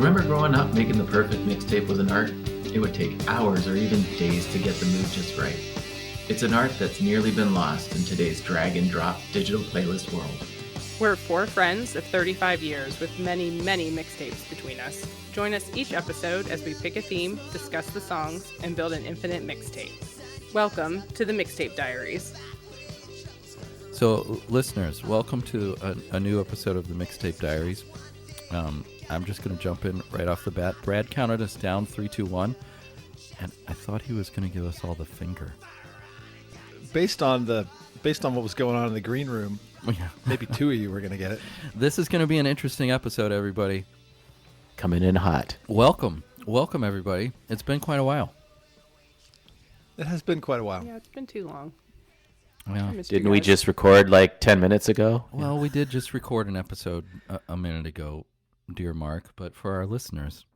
Remember growing up making the perfect mixtape was an art? It would take hours or even days to get the mood just right. It's an art that's nearly been lost in today's drag and drop digital playlist world. We're four friends of 35 years with many, many mixtapes between us. Join us each episode as we pick a theme, discuss the songs, and build an infinite mixtape. Welcome to the Mixtape Diaries. So, listeners, welcome to a new episode of the Mixtape Diaries. I'm just going to jump in right off the bat. Brad counted us down 3, 2, 1, and I thought he was going to give us all the finger. Based on what was going on in the green room, maybe two of you were going to get it. This is going to be an interesting episode, everybody. Coming in hot. Welcome, everybody. It's been quite a while. It has been quite a while. Yeah, it's been too long. Yeah. Didn't we just record like 10 minutes ago? Well, we did just record an episode a minute ago, dear Mark, but for our listeners,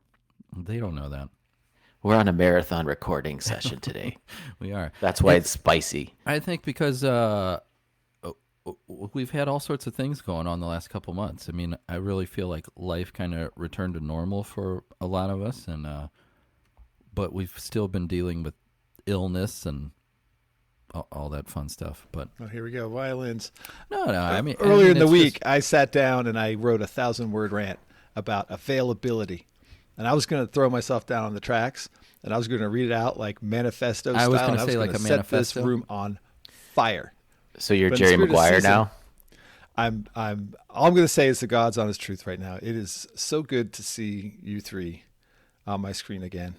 they don't know that. We're on a marathon recording session today. We are. That's why it's spicy. I think because we've had all sorts of things going on the last couple months. I mean, I really feel like life kind of returned to normal for a lot of us, and but we've still been dealing with illness and all that fun stuff. But here we go, violins. No. I mean, earlier in the it's week, I sat down and I wrote a 1,000-word rant about availability, and I was going to throw myself down on the tracks, and I was going to read it out like manifesto style. I was going to say like a set this manifesto. room on fire. So you're But in Jerry spirit of Maguire season, now? All I'm going to say is the God's honest truth right now. It is so good to see you three on my screen again.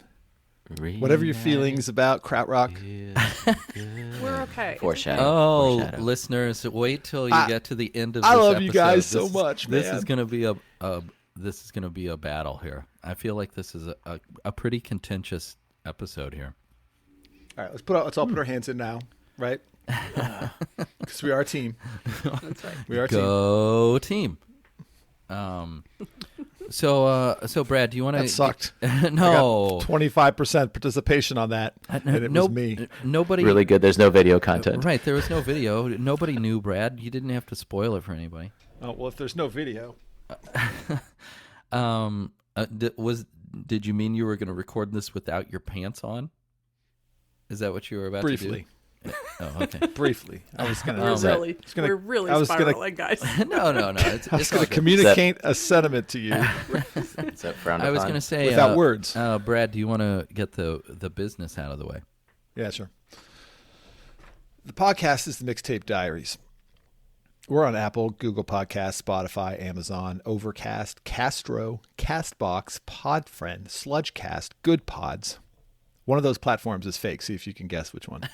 Whatever your feelings about krautrock. We're okay. Foreshadow. Oh, Foreshadow. Listeners, wait till you get to the end of this I love episode. you guys so much, This man. is going to be a battle here. I feel like this is a pretty contentious episode here. All right, let's all put our hands in now, right? Because we are a team. That's right. We are a team. Go team. So Brad, do you want to? That sucked. No, 25% participation on that, and it was me. Nobody. Really good. There's no video content. Right, there was no video. Nobody knew, Brad. You didn't have to spoil it for anybody. Oh, well, if there's no video. Did you mean you were going to record this without your pants on? Is that what you were about Briefly. to do? Oh, okay. Briefly. I was going to. We're really spiraling, guys. No. I was going to good. communicate a sentiment to you Is that frowned I was upon? going to say without words. Brad, do you want to get the business out of the way? Yeah, sure. The podcast is the Mixtape Diaries. We're on Apple, Google Podcasts, Spotify, Amazon, Overcast, Castro, Castbox, Podfriend, Sludgecast, Good Pods. One of those platforms is fake. See if you can guess which one.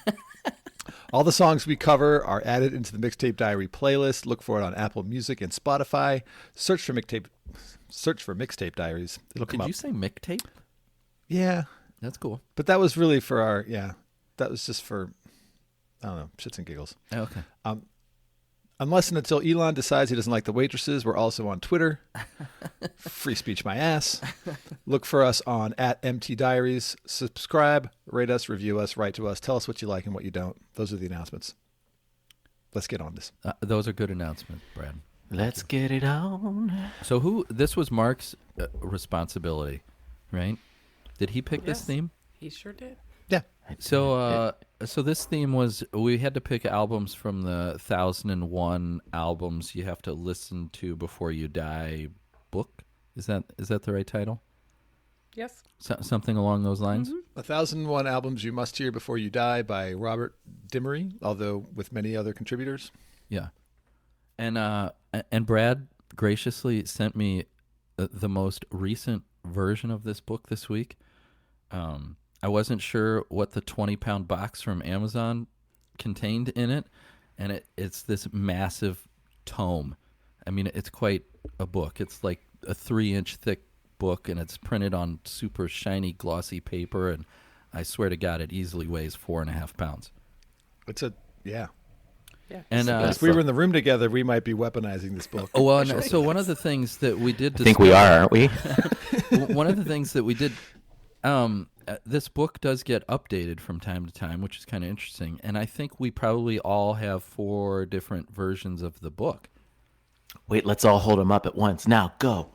All the songs we cover are added into the Mixtape Diary playlist. Look for it on Apple Music and Spotify. Search for Mixtape Diaries. It'll come Did up. you say mixtape? Yeah, That's cool. but that was really for that was just for, I don't know, shits and giggles. Okay. Unless and until Elon decides he doesn't like the waitresses, we're also on Twitter. Free speech my ass. Look for us on @MTDiaries. Subscribe, rate us, review us, write to us. Tell us what you like and what you don't. Those are the announcements. Let's get on this. Those are good announcements, Brad. Let's get it on. So this was Mark's responsibility, right? Did he pick this Yes. theme? He sure did. Yeah. So this theme was, we had to pick albums from the 1,001 albums you have to listen to before you die book. Is that the right title? Yes. Something along those lines? 1,001 albums you must hear before you die by Robert Dimery, although with many other contributors. Yeah. And Brad graciously sent me the most recent version of this book this week. I wasn't sure what the 20-pound box from Amazon contained in it, and it's this massive tome. I mean, it's quite a book. It's like a 3-inch thick book, and it's printed on super shiny, glossy paper, and I swear to God, it easily weighs 4.5 pounds. Yeah. Yeah. And If we were in the room together, we might be weaponizing this book. so one of the things that we did I think we are, aren't we? one of the things that we did, this book does get updated from time to time, which is kind of interesting. And I think we probably all have 4 different versions of the book. Wait, let's all hold them up at once. Now, go.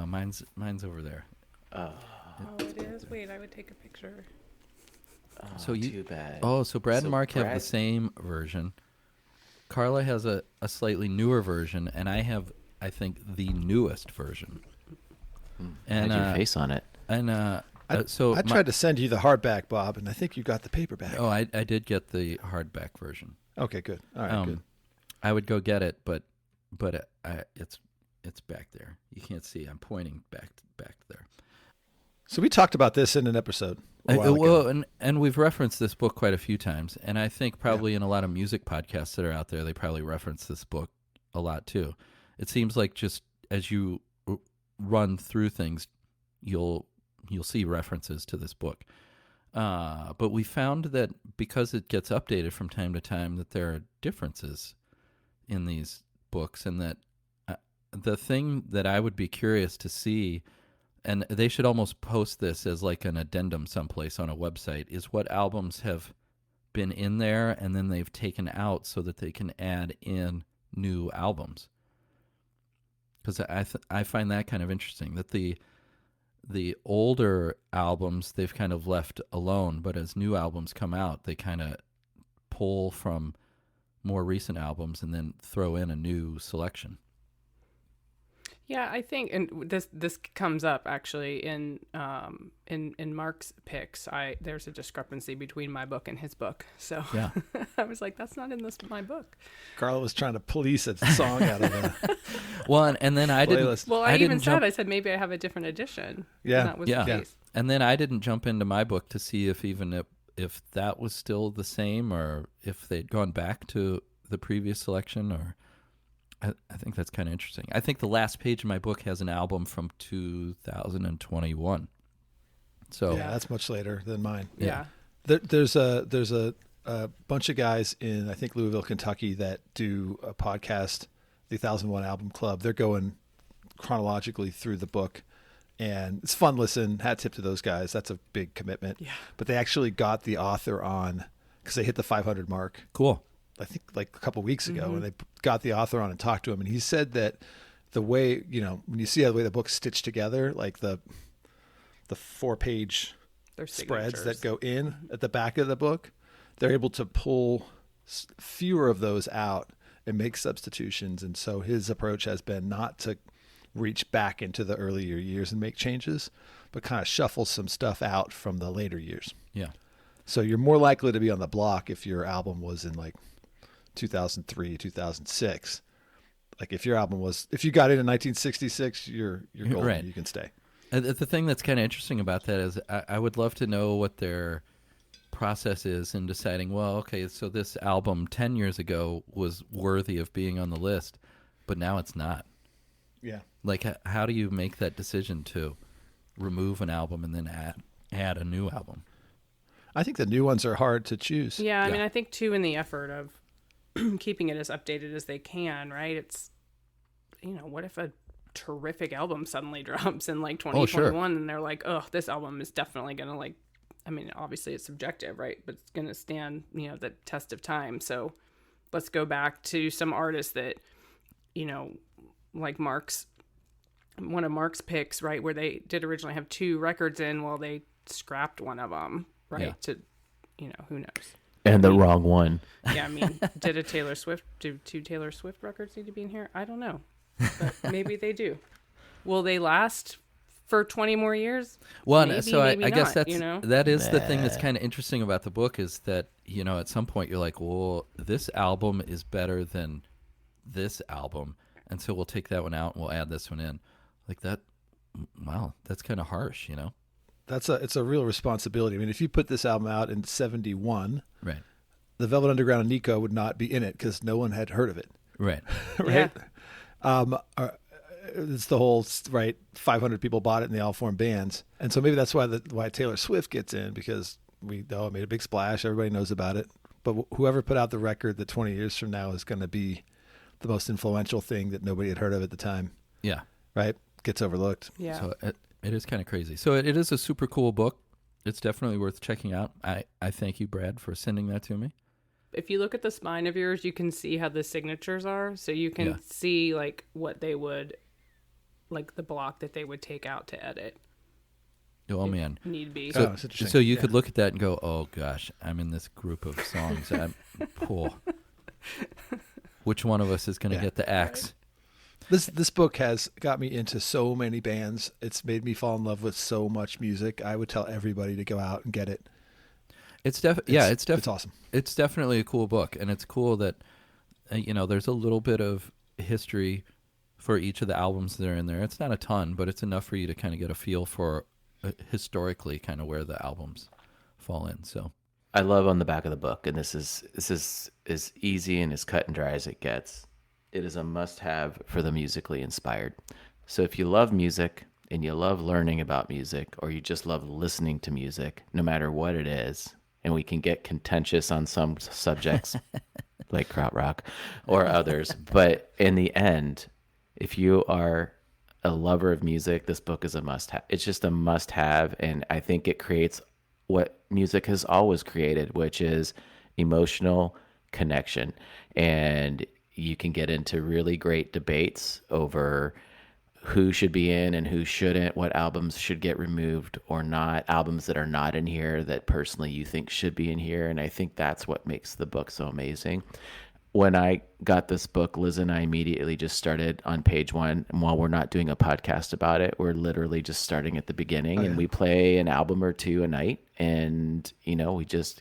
Mine's over there. Oh, it is? Wait, I would take a picture. Oh, So too bad. Oh, so Brad So and Mark have the Brad- same version. Carla has a slightly newer version, and I have, I think, the newest version. Had your face on it. And I tried to send you the hardback, Bob, and I think you got the paperback. Oh, I did get the hardback version. Okay, good. All right, good. I would go get it, but it's back there. You can't see. I'm pointing back there. So we talked about this in an episode a while ago. Well, and we've referenced this book quite a few times, and I think probably in a lot of music podcasts that are out there, they probably reference this book a lot too. It seems like just as you run through things, you'll see references to this book. But we found that because it gets updated from time to time, that there are differences in these books, and that the thing that I would be curious to see, and they should almost post this as like an addendum someplace on a website, is what albums have been in there and then they've taken out so that they can add in new albums. Because I find that kind of interesting, that the older albums they've kind of left alone, but as new albums come out, they kind of pull from more recent albums and then throw in a new selection. Yeah, I think, and this comes up actually in Mark's picks. There's a discrepancy between my book and his book, so Yeah. I was like, that's not in my book. Carla was trying to police a song out of the Well, and then I didn't. playlist. Well, I didn't even jump- said, I said maybe I have a different edition. Yeah, and that was yeah. the case. And then I didn't jump into my book to see if that was still the same, or if they'd gone back to the previous selection, or I think that's kind of interesting. I think the last page of my book has an album from 2021. So Yeah, that's much later than mine. Yeah. There's a bunch of guys in, I think, Louisville, Kentucky that do a podcast, the 1001 Album Club. They're going chronologically through the book, and it's fun listen. Hat tip to those guys. That's a big commitment. Yeah. But they actually got the author on because they hit the 500 mark, cool. I think like a couple weeks ago, and they got the author on and talked to him. And he said that the way, when you see the way the book's stitched together, like the 4-page Their spreads signatures. that go in at the back of the book, they're able to pull fewer of those out and make substitutions. And so his approach has been not to reach back into the earlier years and make changes, but kind of shuffle some stuff out from the later years. Yeah. So you're more likely to be on the block if your album was in like 2003, 2006. Like if you got in 1966, you're golden. Right. You can stay. The thing that's kind of interesting about that is I would love to know what their process is in deciding, well, okay, so this album 10 years ago was worthy of being on the list, but now it's not. Yeah. Like, how do you make that decision to remove an album and then add a new album? I think the new ones are hard to choose. Yeah, I Yeah. mean, I think too, in the effort of keeping it as updated as they can, right? It's, what if a terrific album suddenly drops in like 2021 and they're like, oh, this album is definitely going to like, I mean, obviously it's subjective, right? But it's going to stand, the test of time. So let's go back to some artists that, like one of Mark's picks, right? Where they did originally have 2 records in, well, they scrapped one of them, right? Yeah. To, who knows? And the wrong one. Yeah, I mean, do 2 Taylor Swift records need to be in here? I don't know, but maybe they do. Will they last for 20 more years? Well, Maybe, so I maybe guess not, that is the thing that's kind of interesting about the book, is that, at some point you're like, well, this album is better than this album, and so we'll take that one out and we'll add this one in. Like that, wow, that's kind of harsh, It's a real responsibility. I mean, if you put this album out in 71, Right. the Velvet Underground and Nico would not be in it because no one had heard of it. Right. Right. It's the whole, right, 500 people bought it and they all formed bands. And so maybe that's why Taylor Swift gets in, because it made a big splash. Everybody knows about it. But whoever put out the record that 20 years from now is going to be the most influential thing that nobody had heard of at the time, Yeah. right, gets overlooked. Yeah. So it is kind of crazy. So it is a super cool book. It's definitely worth checking out. I thank you, Brad, for sending that to me. If you look at the spine of yours, you can see how the signatures are. So you can see like what they would like the block that they would take out to edit. Oh man, Need be. So, it's interesting. so you could look at that and go, "Oh gosh, I'm in this group of songs. I'm poor. Which one of us is going to get the axe?" This book has got me into so many bands. It's made me fall in love with so much music. I would tell everybody to go out and get it. It's awesome. It's definitely a cool book, and it's cool that there's a little bit of history for each of the albums that are in there. It's not a ton, but it's enough for you to kind of get a feel for historically kind of where the albums fall in. So I love on the back of the book, and this is as easy and as cut and dry as it gets. It is a must-have for the musically inspired. So if you love music and you love learning about music, or you just love listening to music, no matter what it is, and we can get contentious on some subjects like krautrock or others, but in the end, if you are a lover of music, this book is a must-have. It's just a must-have, and I think it creates what music has always created, which is emotional connection. And you can get into really great debates over who should be in and who shouldn't, what albums should get removed or not, albums that are not in here that personally you think should be in here. And I think that's what makes the book so amazing. When I got this book, Liz and I immediately just started on page 1. And while we're not doing a podcast about it, we're literally just starting at the beginning. And we play an album or two a night. And, we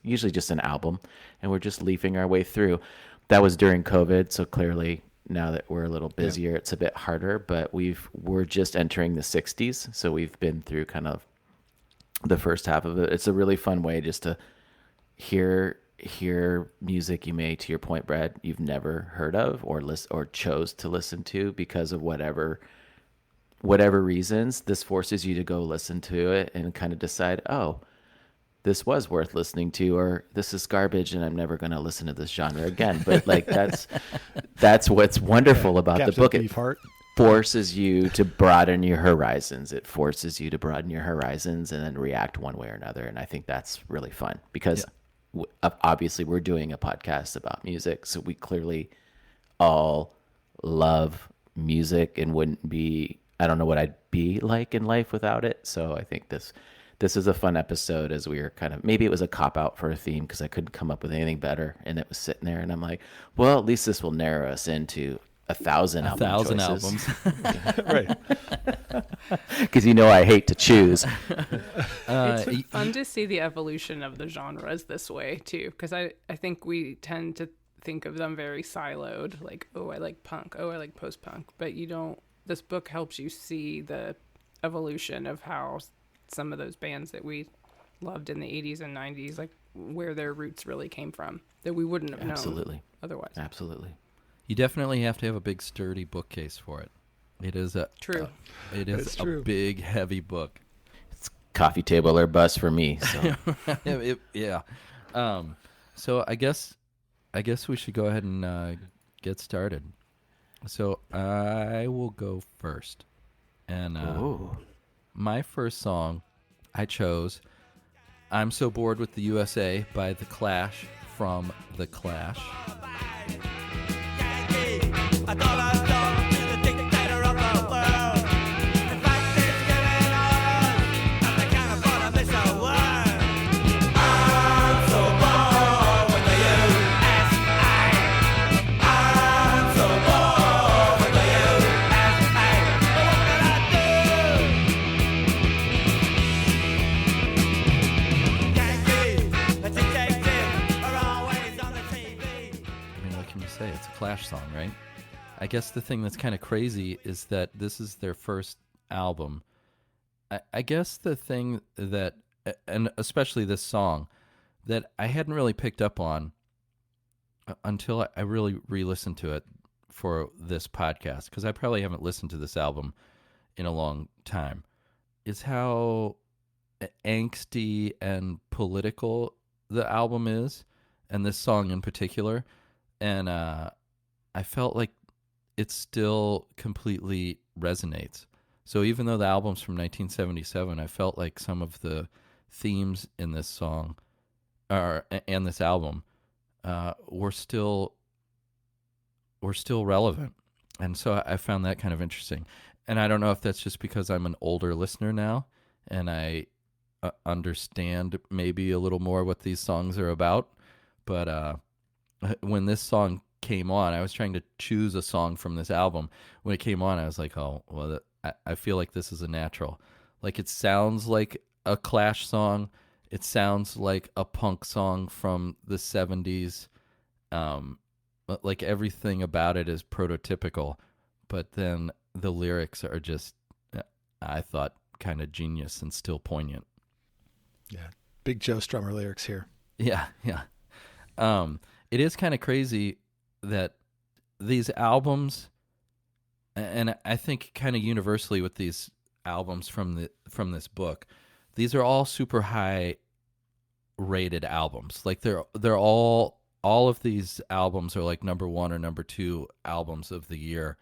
usually just an album. And we're just leafing our way through. That was during COVID. So clearly now that we're a little busier, it's a bit harder. But we're just entering the 60s. So we've been through kind of the first half of it. It's a really fun way just to hear music you may, to your point, Brad, you've never heard of or chose to listen to because of whatever reasons. This forces you to go listen to it and kind of decide, oh, this was worth listening to, or this is garbage and I'm never going to listen to this genre again. But like that's what's wonderful about the book. It forces you to broaden your horizons. It forces you to broaden your horizons and then react one way or another. And I think that's really fun because obviously we're doing a podcast about music, so we clearly all love music and I don't know what I'd be like in life without it. So I think this is a fun episode, as we were maybe it was a cop out for a theme because I couldn't come up with anything better, and it was sitting there and I'm like, well, at least this will narrow us into 1,000 albums. Right. Because I hate to choose. It's fun to see the evolution of the genres this way too, because I think we tend to think of them very siloed, like, oh, I like punk, oh, I like post-punk, but this book helps you see the evolution of how some of those bands that we loved in the 80s and 90s, like where their roots really came from, that we wouldn't have known otherwise. Absolutely. You definitely have to have a big, sturdy bookcase for it. It is a big, heavy book. It's coffee table or bus for me. So yeah. So I guess we should go ahead and get started. So I will go first, and my first song I chose, "I'm So Bored with the USA" by The Clash from The Clash. I thought I'd talk to the dictator of the world. In fact, it's getting on. I'm the kind of fun I miss a word. I'm so bored with the USA. I'm so bored with the USA. What can I do? Yankees, the detectives are always on the TV. I mean, what can you say? It's a Clash song, right? I guess the thing that's kind of crazy is that this is their first album. I guess the thing that, and especially this song, that I hadn't really picked up on until I really re-listened to it for this podcast, because I probably haven't listened to this album in a long time, is how angsty and political the album is, and this song in particular. And I felt like it still completely resonates. So even though the album's from 1977, I felt like some of the themes in this song and this album were still relevant. And so I found that kind of interesting. And I don't know if that's just because I'm an older listener now and I understand maybe a little more what these songs are about. But when this song came on, I was trying to choose a song from this album. When it came on, I was like, oh, well, I feel like this is a natural. Like, it sounds like a Clash song. It sounds like a punk song from the 70s. But like everything about it is prototypical. But then the lyrics are just, I thought, kind of genius and still poignant. Yeah. Big Joe Strummer lyrics here. Yeah, yeah. It is kind of crazy that these albums, and I think kind of universally with these albums from this book, these are all super high rated albums. Like they're all of these albums are like number 1 or number 2 albums of the year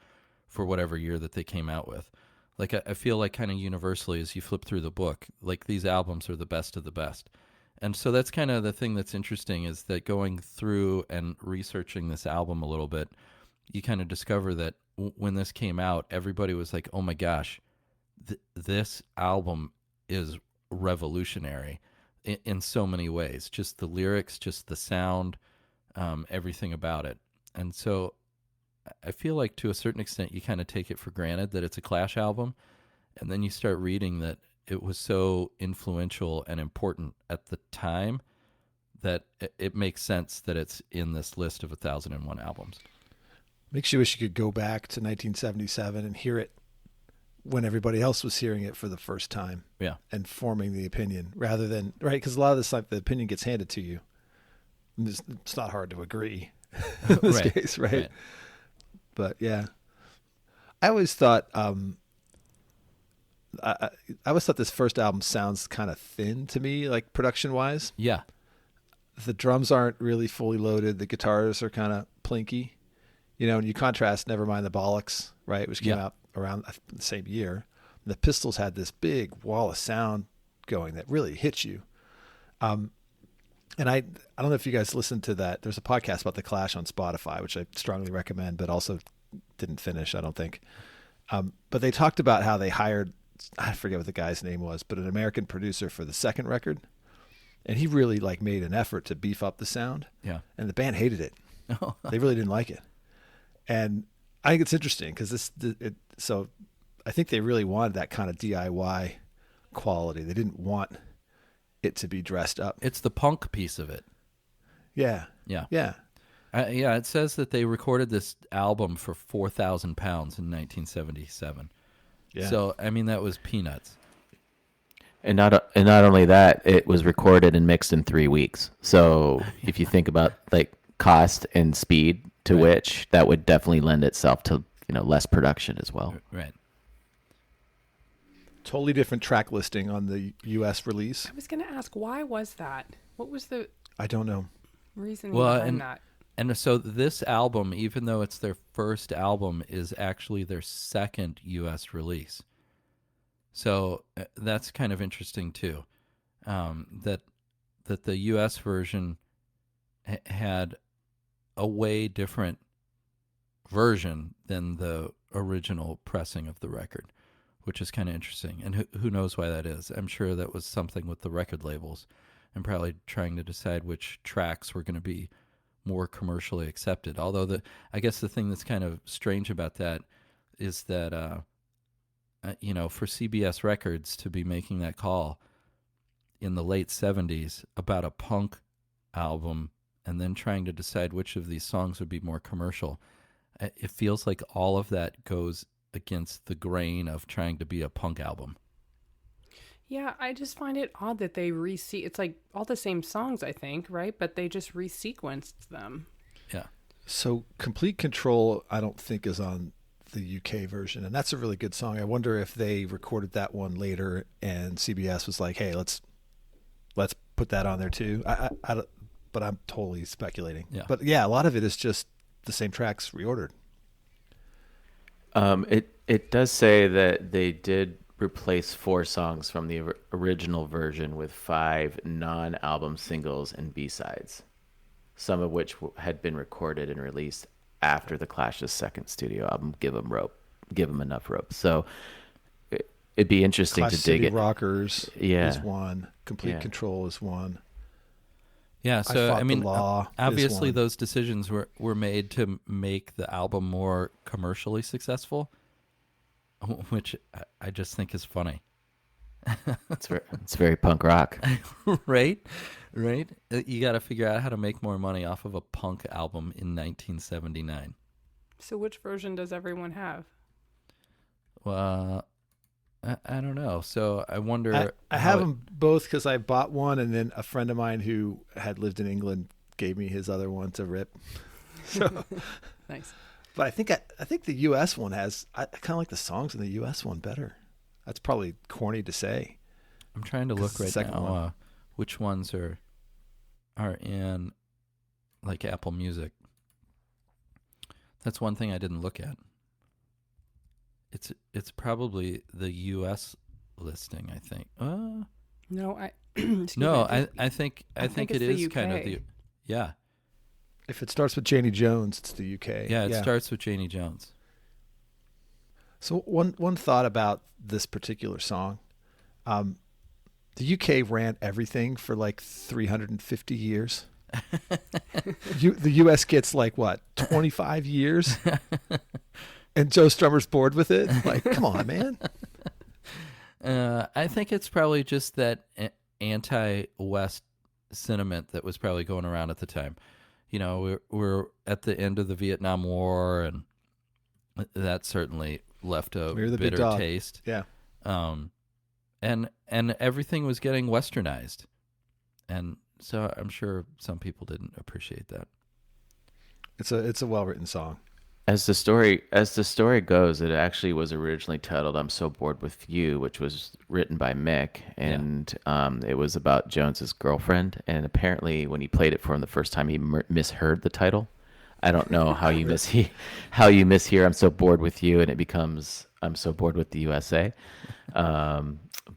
for whatever year that they came out with. Like I feel like kind of universally as you flip through the book, like these albums are the best of the best. And so that's kind of the thing that's interesting is that going through and researching this album a little bit, you kind of discover that when this came out, everybody was like, oh my gosh, this album is revolutionary in so many ways. Just the lyrics, just the sound, everything about it. And so I feel like to a certain extent, you kind of take it for granted that it's a Clash album. And then you start reading that it was so influential and important at the time that it makes sense that it's in this list of 1,001 albums. Makes you wish you could go back to 1977 and hear it when everybody else was hearing it for the first time. Yeah. And forming the opinion rather than, right? Because a lot of this, like, the opinion gets handed to you. It's not hard to agree in this case, right? But yeah, I always thought, I always thought this first album sounds kind of thin to me, like production wise. Yeah. The drums aren't really fully loaded. The guitars are kind of plinky, and you contrast Nevermind the Bollocks, right? Which came out around the same year. The Pistols had this big wall of sound going that really hits you. And I don't know if you guys listened to that. There's a podcast about the Clash on Spotify, which I strongly recommend, but also didn't finish, I don't think. But they talked about how they hired, I forget what the guy's name was, but an American producer for the second record. And he really like made an effort to beef up the sound. Yeah. And the band hated it. They really didn't like it. And I think it's interesting because so I think they really wanted that kind of DIY quality. They didn't want it to be dressed up. It's the punk piece of it. Yeah. Yeah. Yeah. Yeah, it says that they recorded this album for 4,000 pounds in 1977. Yeah. So, I mean, that was peanuts. And not only that, it was recorded and mixed in 3 weeks. So if you think about like cost and speed to which, that would definitely lend itself to less production as well. Right. Totally different track listing on the U.S. release. I was going to ask, why was that? What was the I don't know. reasoning behind that? And so this album, even though it's their first album, is actually their second U.S. release. So that's kind of interesting too, that the U.S. version had a way different version than the original pressing of the record, which is kind of interesting. And who knows why that is? I'm sure that was something with the record labels and probably trying to decide which tracks were going to be more commercially accepted. Although I guess the thing that's kind of strange about that is that, for CBS Records to be making that call in the late 70s about a punk album and then trying to decide which of these songs would be more commercial, it feels like all of that goes against the grain of trying to be a punk album. Yeah, I just find it odd that they it's like all the same songs, I think, right? But they just resequenced them. Yeah. So Complete Control, I don't think is on the UK version, and that's a really good song. I wonder if they recorded that one later and CBS was like, hey, let's put that on there too. But I'm totally speculating. Yeah. But yeah, a lot of it is just the same tracks reordered. It does say that they did replace 4 songs from the original version with 5 non-album singles and B-sides, some of which had been recorded and released after the Clash's second studio album, Give 'Em Rope. give them enough rope. So it'd be interesting Clash to dig City it. Rockers Yeah. is one. Complete Yeah. Control is one. Yeah, so Fought I the mean, Law is obviously one. those decisions were made to make the album more commercially successful, which I just think is funny. It's very punk rock. Right? Right? You got to figure out how to make more money off of a punk album in 1979. So which version does everyone have? Well, I don't know. So I wonder. I have them both because I bought one, and then a friend of mine who had lived in England gave me his other one to rip. So, Nice. but I think the U.S. one has. I kind of like the songs in the U.S. one better. That's probably corny to say. I'm trying to 'Cause look the right second now one. which ones are in like Apple Music. That's one thing I didn't look at. It's probably the U.S. listing, I think. No, excuse No, me. I think think it it's the is kind of UK. the yeah. If it starts with Janie Jones, it's the U.K. Yeah, it starts with Janie Jones. So one thought about this particular song, the UK ran everything for like 350 years. The US gets like what, 25 years, and Joe Strummer's bored with it. Like, come on, man. I think it's probably just that anti-West sentiment that was probably going around at the time. You know, we're at the end of the Vietnam War, and that certainly left a We're the big bitter dog. taste. Yeah. And everything was getting westernized, and so I'm sure some people didn't appreciate that. It's a well written song. As the story goes, it actually was originally titled "I'm So Bored with You," which was written by Mick, and it was about Jones's girlfriend. And apparently, when he played it for him the first time, he misheard the title. I don't know how you mishear "I'm so bored with you" and it becomes "I'm so bored with the USA."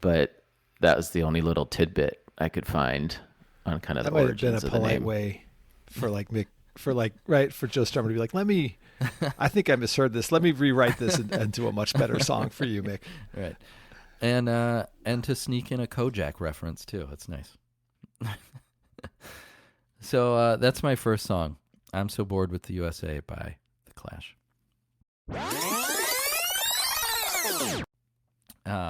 But that was the only little tidbit I could find on kind of That the might have been a origins of the polite name. way for like Mick, for Joe Strummer to be like, I think I misheard this. Let me rewrite this into a much better song for you, Mick. Right. And to sneak in a Kojak reference too. That's nice. So that's my first song. I'm So Bored with the USA by The Clash.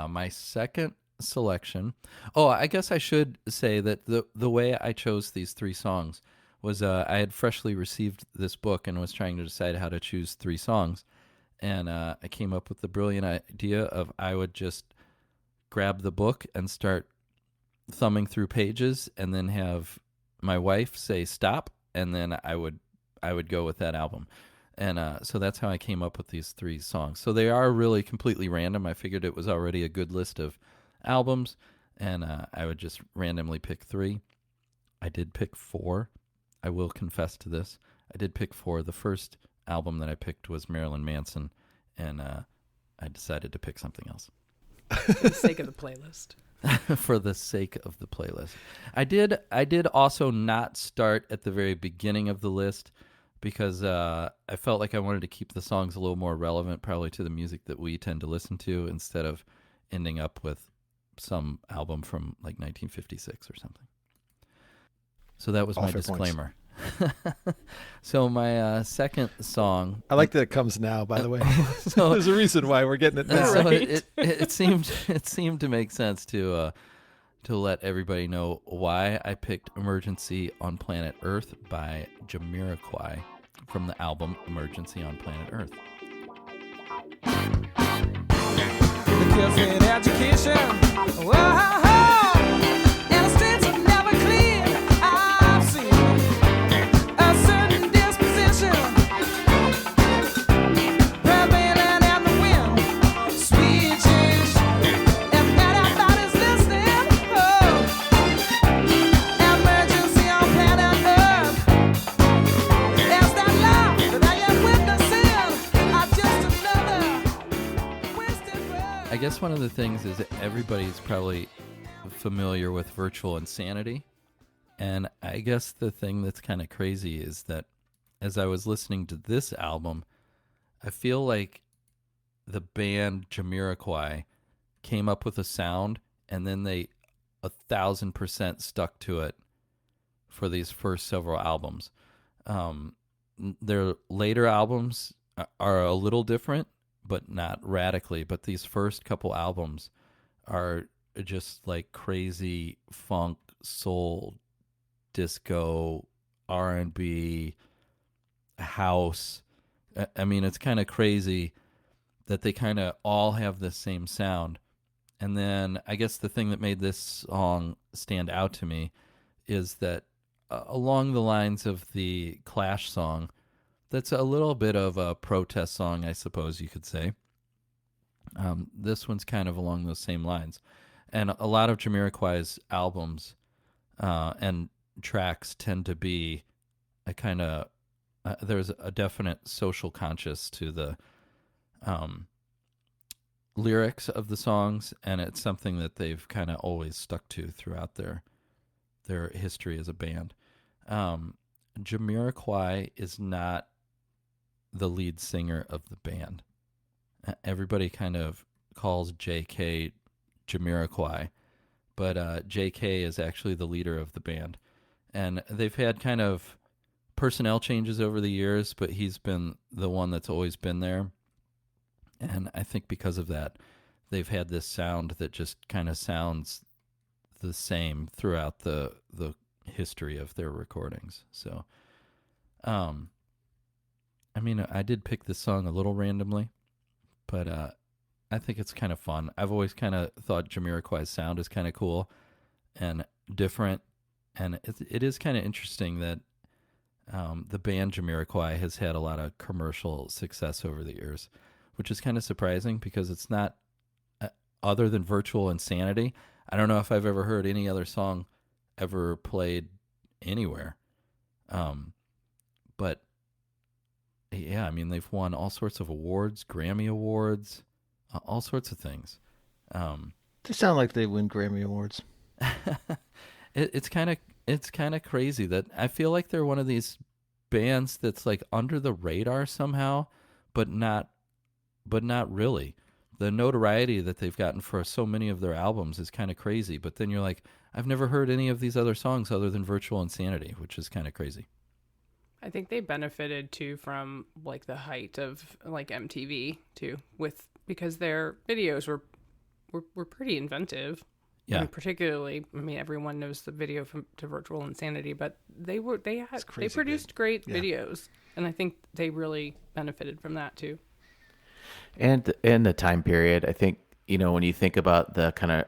My second selection. Oh, I guess I should say that the way I chose these three songs was I had freshly received this book and was trying to decide how to choose three songs. And I came up with the brilliant idea of I would just grab the book and start thumbing through pages and then have my wife say stop, and then I would go with that album. And so that's how I came up with these three songs. So they are really completely random. I figured it was already a good list of albums, and I would just randomly pick three. I did pick four. I will confess to this. I did pick four. The first album that I picked was Marilyn Manson, and I decided to pick something else. For the sake of the playlist. For the sake of the playlist. I did also not start at the very beginning of the list because I felt like I wanted to keep the songs a little more relevant probably to the music that we tend to listen to instead of ending up with some album from like 1956 or something. So that was All my fair points. disclaimer. So my second song. I like that it comes now, by the way. So There's a reason why we're getting it now. so it seemed to make sense to let everybody know why I picked "Emergency on Planet Earth" by Jamiroquai from the album "Emergency on Planet Earth." The kids need education. Whoa, and the streets are never clean. I've seen a certain disposition prevailing in the wind. Sweet change, and not everybody's listening. Oh, emergency on planet Earth. There's that love that I am witnessing. I'm just another wasted word. I guess one of the things is that everybody's probably familiar with Virtual Insanity. And I guess the thing that's kind of crazy is that as I was listening to this album, I feel like the band Jamiroquai came up with a sound, and then they 1,000% stuck to it for these first several albums. Their later albums are a little different, but not radically. But these first couple albums are just like crazy funk, soul, disco, R&B, house. I mean, it's kind of crazy that they kind of all have the same sound. And then I guess the thing that made this song stand out to me is that along the lines of the Clash song, that's a little bit of a protest song, I suppose you could say. This one's kind of along those same lines. And a lot of Jamiroquai's albums and tracks tend to be a kind of, there's a definite social conscious to the lyrics of the songs, and it's something that they've kind of always stuck to throughout their history as a band. Jamiroquai is not the lead singer of the band. Everybody kind of calls JK Jamiroquai, but JK is actually the leader of the band. And they've had kind of personnel changes over the years, but he's been the one that's always been there. And I think because of that, they've had this sound that just kind of sounds the same throughout the history of their recordings. So, I mean, I did pick this song a little randomly, but I think it's kind of fun. I've always kind of thought Jamiroquai's sound is kind of cool and different, and it is kind of interesting that the band Jamiroquai has had a lot of commercial success over the years, which is kind of surprising because it's not, other than Virtual Insanity, I don't know if I've ever heard any other song ever played anywhere. But yeah, I mean, they've won all sorts of awards, Grammy Awards, all sorts of things. They sound like they win Grammy Awards. It's kind of crazy that I feel like they're one of these bands that's like under the radar somehow, but not really. The notoriety that they've gotten for so many of their albums is kind of crazy. But then you're like, I've never heard any of these other songs other than Virtual Insanity, which is kind of crazy. I think they benefited too from like the height of like MTV too, because their videos were pretty inventive. Yeah. And particularly, I mean, everyone knows the video to Virtual Insanity, but they produced great videos, and I think they really benefited from that too. And in the time period, I think, when you think about the kind of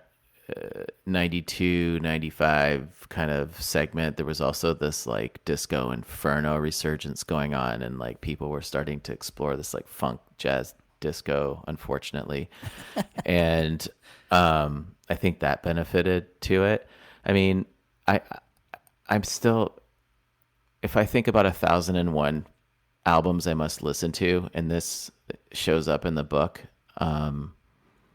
92, 95 kind of segment, there was also this like disco inferno resurgence going on, and like people were starting to explore this like funk jazz disco, unfortunately. And I think that benefited to it. I mean, I'm still, if I think about 1,001 albums I must listen to, and this shows up in the book,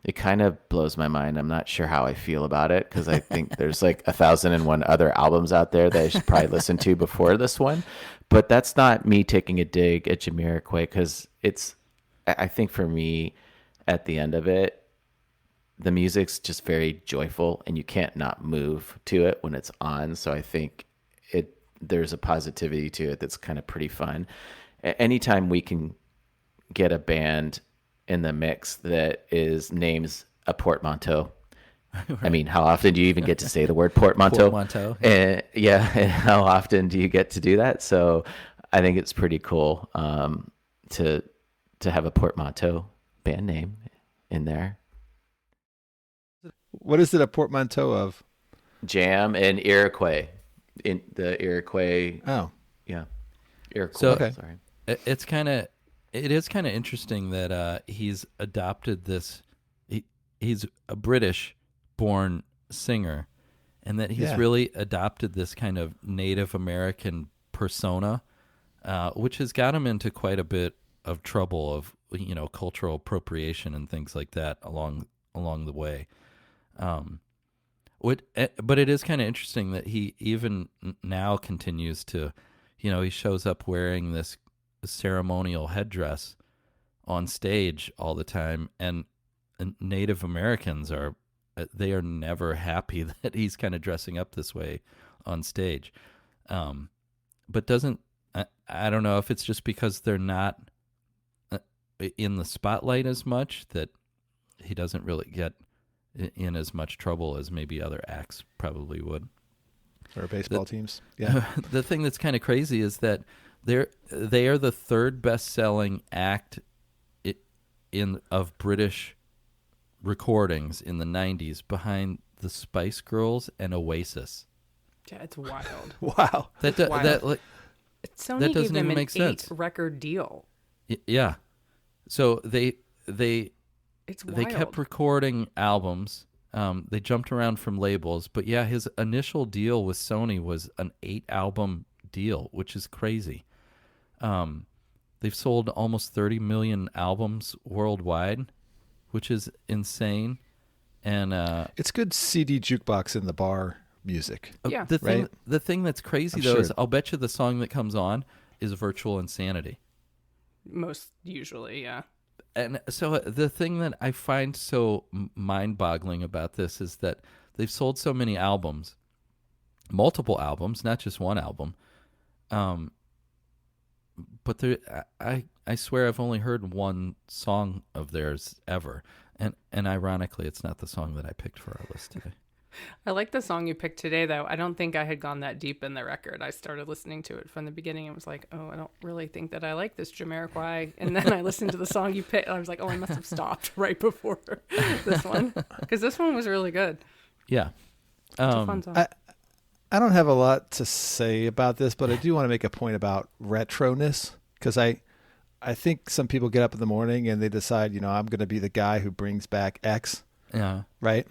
it kind of blows my mind. I'm not sure how I feel about it, because I think there's like 1,001 other albums out there that I should probably listen to before this one. But that's not me taking a dig at Jamiroquai, because I think for me, at the end of it, the music's just very joyful, and you can't not move to it when it's on. So I think there's a positivity to it that's kind of pretty fun. Anytime we can get a band in the mix that names a portmanteau. Right. I mean, how often do you even get to say the word portmanteau? Portmanteau. And how often do you get to do that? So I think it's pretty cool to have a portmanteau band name in there. What is it a portmanteau of? Jam and Iroquois. In the Iroquois. Oh. Yeah. Iroquois. So, okay. Sorry. It is kind of interesting that he's adopted this. He's a British-born singer, and that he's really adopted this kind of Native American persona, which has got him into quite a bit of trouble of cultural appropriation and things like that along the way. But it is kind of interesting that he even now continues to, he shows up wearing this ceremonial headdress on stage all the time, and Native Americans are they are never happy that he's kind of dressing up this way on stage. But doesn't I don't know if it's just because they're not in the spotlight as much that he doesn't really get in as much trouble as maybe other acts probably would. Or baseball teams. Yeah. The thing that's kind of crazy is that they are the third best-selling act of British recordings in the 90s, behind the Spice Girls and Oasis. Yeah, it's wild. Wow. Sony that gave doesn't them even an make sense. 8-record deal. Yeah. So they It's wild. they kept recording albums. They jumped around from labels, but yeah, his initial deal with Sony was an 8-album deal, which is crazy. They've sold almost 30 million albums worldwide, which is insane. And It's good CD jukebox in the bar music. Yeah. the thing that's crazy I'm though sure. is I'll bet you the song that comes on is Virtual Insanity. Most usually, yeah. And so the thing that I find so mind-boggling about this is that they've sold so many albums, multiple albums, not just one album. But I swear I've only heard one song of theirs ever. And ironically, it's not the song that I picked for our list today. I like the song you picked today, though. I don't think I had gone that deep in the record. I started listening to it from the beginning and was like, oh, I don't really think that I like this Jamiroquai. And then I listened to the song you picked, and I was like, oh, I must have stopped right before this one. Because this one was really good. Yeah. It's a fun song. I don't have a lot to say about this, but I do want to make a point about retroness, because I think some people get up in the morning and they decide, I'm going to be the guy who brings back X, Yeah. right?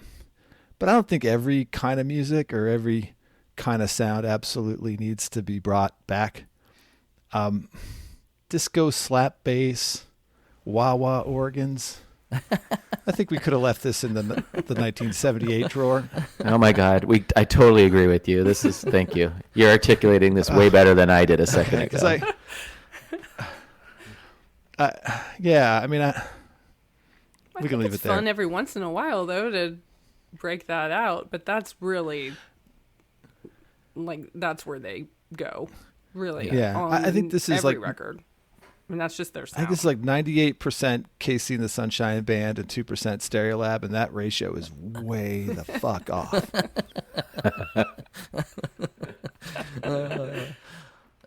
But I don't think every kind of music or every kind of sound absolutely needs to be brought back. Disco slap bass, wah-wah organs. I think we could have left this in the 1978 drawer. Oh my God, I totally agree with you. Thank you. You're articulating this way better than I did a second ago. Because we can leave it It's there. fun every once in a while, though, to break that out. But that's really, that's where they go. Really. Yeah. I think this is every record. I mean, that's just their I sound. think it's like 98% Casey and the Sunshine Band and 2% Stereolab, and that ratio is way the fuck off.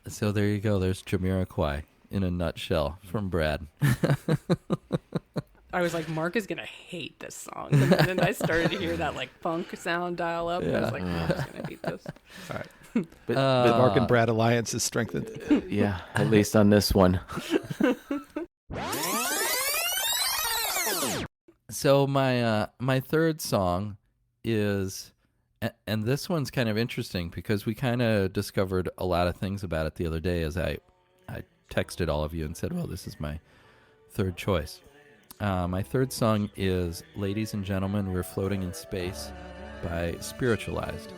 So there you go. There's Jamiroquai in a nutshell from Brad. I was like, Mark is gonna hate this song, and then I started to hear that punk sound dial up. And I was like, Mark's gonna hate this. All right. But The Mark and Brad alliance is strengthened. yeah, at least on this one. So my third song is, and this one's kind of interesting because we kind of discovered a lot of things about it the other day as I texted all of you and said, well, this is my third choice. My third song is Ladies and Gentlemen, We're Floating in Space by Spiritualized.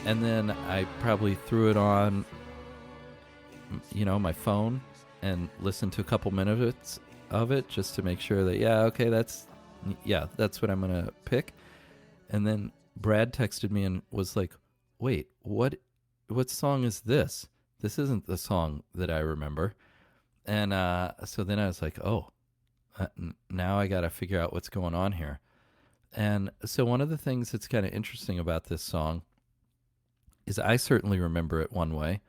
And then I probably threw it on, my phone and listened to a couple minutes of it just to make sure that, that's what I'm going to pick. And then Brad texted me and was like, wait, what song is this? This isn't the song that I remember. And so then I was like, now I got to figure out what's going on here. And so one of the things that's kind of interesting about this song is I certainly remember it one way.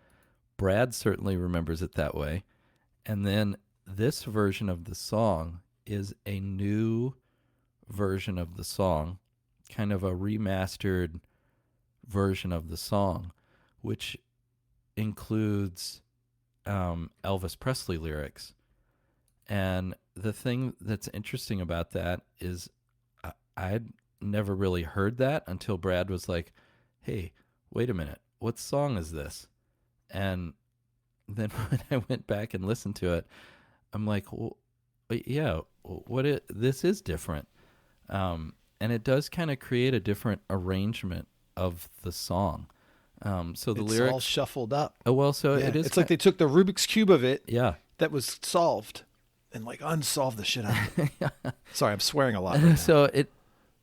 Brad certainly remembers it that way. And then this version of the song is a new version of the song, kind of a remastered version of the song, which includes Elvis Presley lyrics. And the thing that's interesting about that is I'd never really heard that until Brad was like, hey, wait a minute, what song is this? And then when I went back and listened to it, I'm like, well, yeah, this is different. And it does kind of create a different arrangement of the song. So the It's lyrics all shuffled up. Oh well, so Yeah, it is. It's like they took the Rubik's Cube of it Yeah. that was solved and like unsolved the shit out of it. Sorry, I'm swearing a lot right now. So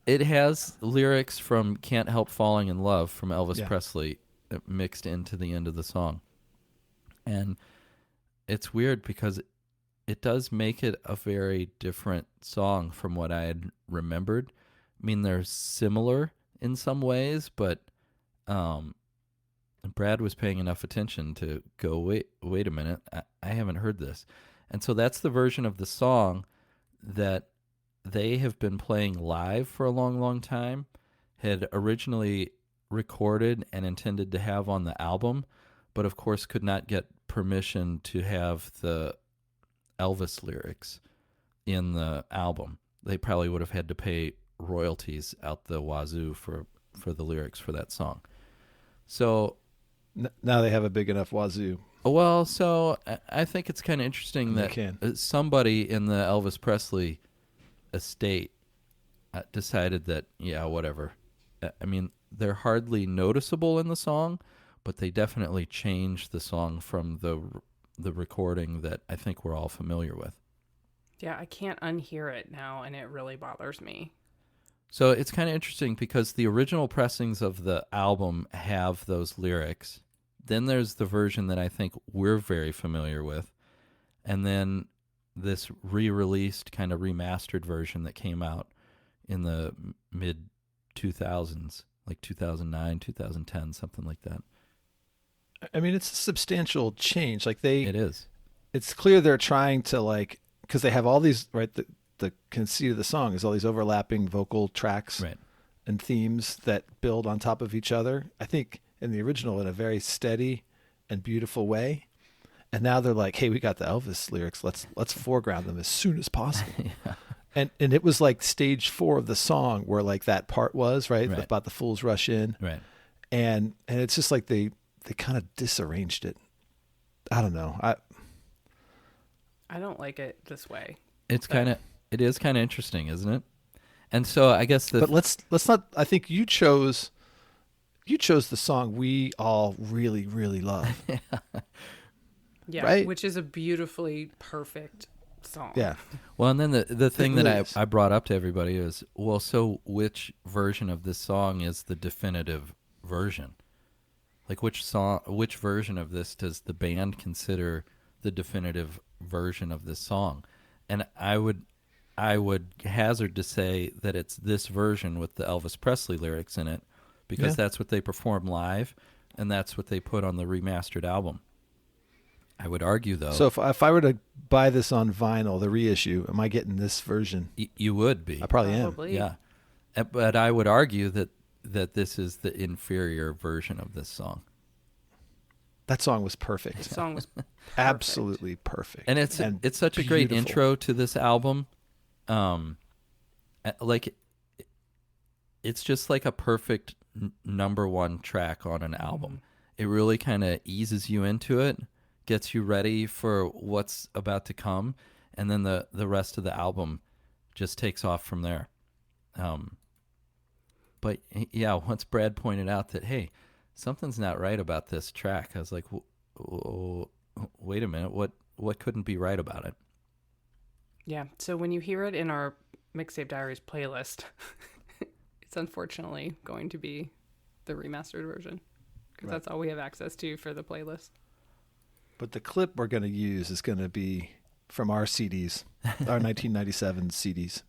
it has lyrics from "Can't Help Falling in Love" from Elvis Yeah. Presley mixed into the end of the song, and it's weird because it does make it a very different song from what I had remembered. I mean, they're similar in some ways, but Brad was paying enough attention to go, wait a minute, I haven't heard this. And so that's the version of the song that they have been playing live for a long, long time, had originally recorded and intended to have on the album, but of course could not get permission to have the Elvis lyrics in the album. They probably would have had to pay royalties out the wazoo for the lyrics for that song. So Now they have a big enough wazoo. well, so I think it's kind of interesting They that can. somebody in the Elvis Presley estate decided that, yeah, whatever. I mean, they're hardly noticeable in the song, but they definitely changed the song from the recording that I think we're all familiar with. Yeah, I can't unhear it now, and it really bothers me. So it's kind of interesting because the original pressings of the album have those lyrics. Then there's the version that I think we're very familiar with. And then this re-released kind of remastered version that came out in the mid 2000s, like 2009, 2010, something like that. I mean, it's a substantial change. Like It is. it's clear they're trying to like, because they have all these, right? The conceit of the song is all these overlapping vocal tracks Right. and themes that build on top of each other. I think in the original in a very steady and beautiful way. And now they're like, hey, we got the Elvis lyrics. Let's foreground them as soon as possible. Yeah. And it was like stage 4 of the song where like that part was, right? Right. About the fools rush in. Right. And it's just like they kind of disarranged it. I don't know. I don't like it this way. It is kind of interesting, isn't it? And so I guess But let's not. I think you chose the song we all really, really love. Yeah, Right? which is a beautifully perfect song. Yeah. well, and then the thing really that is. I brought up to everybody is, well, so which version of this song is the definitive version? Like which version of this does the band consider the definitive version of this song? And I would hazard to say that it's this version with the Elvis Presley lyrics in it, because Yeah. that's what they perform live, and that's what they put on the remastered album. I would argue, though, So if I were to buy this on vinyl, the reissue, am I getting this version? you would be. I probably am. Probably. Yeah. But I would argue that this is the inferior version of this song. That song was perfect. The song was perfect. Absolutely perfect. And it's such a great beautiful. intro to this album. Like it's just like a perfect number one track on an album. It really kind of eases you into it, gets you ready for what's about to come, and then the rest of the album just takes off from there. But yeah, once Brad pointed out that, hey, something's not right about this track, I was like, wait a minute, what couldn't be right about it? Yeah, so when you hear it in our Mixtape Diaries playlist, it's unfortunately going to be the remastered version, because that's all we have access to for the playlist. But the clip we're going to use is going to be from our CDs, our 1997 CDs.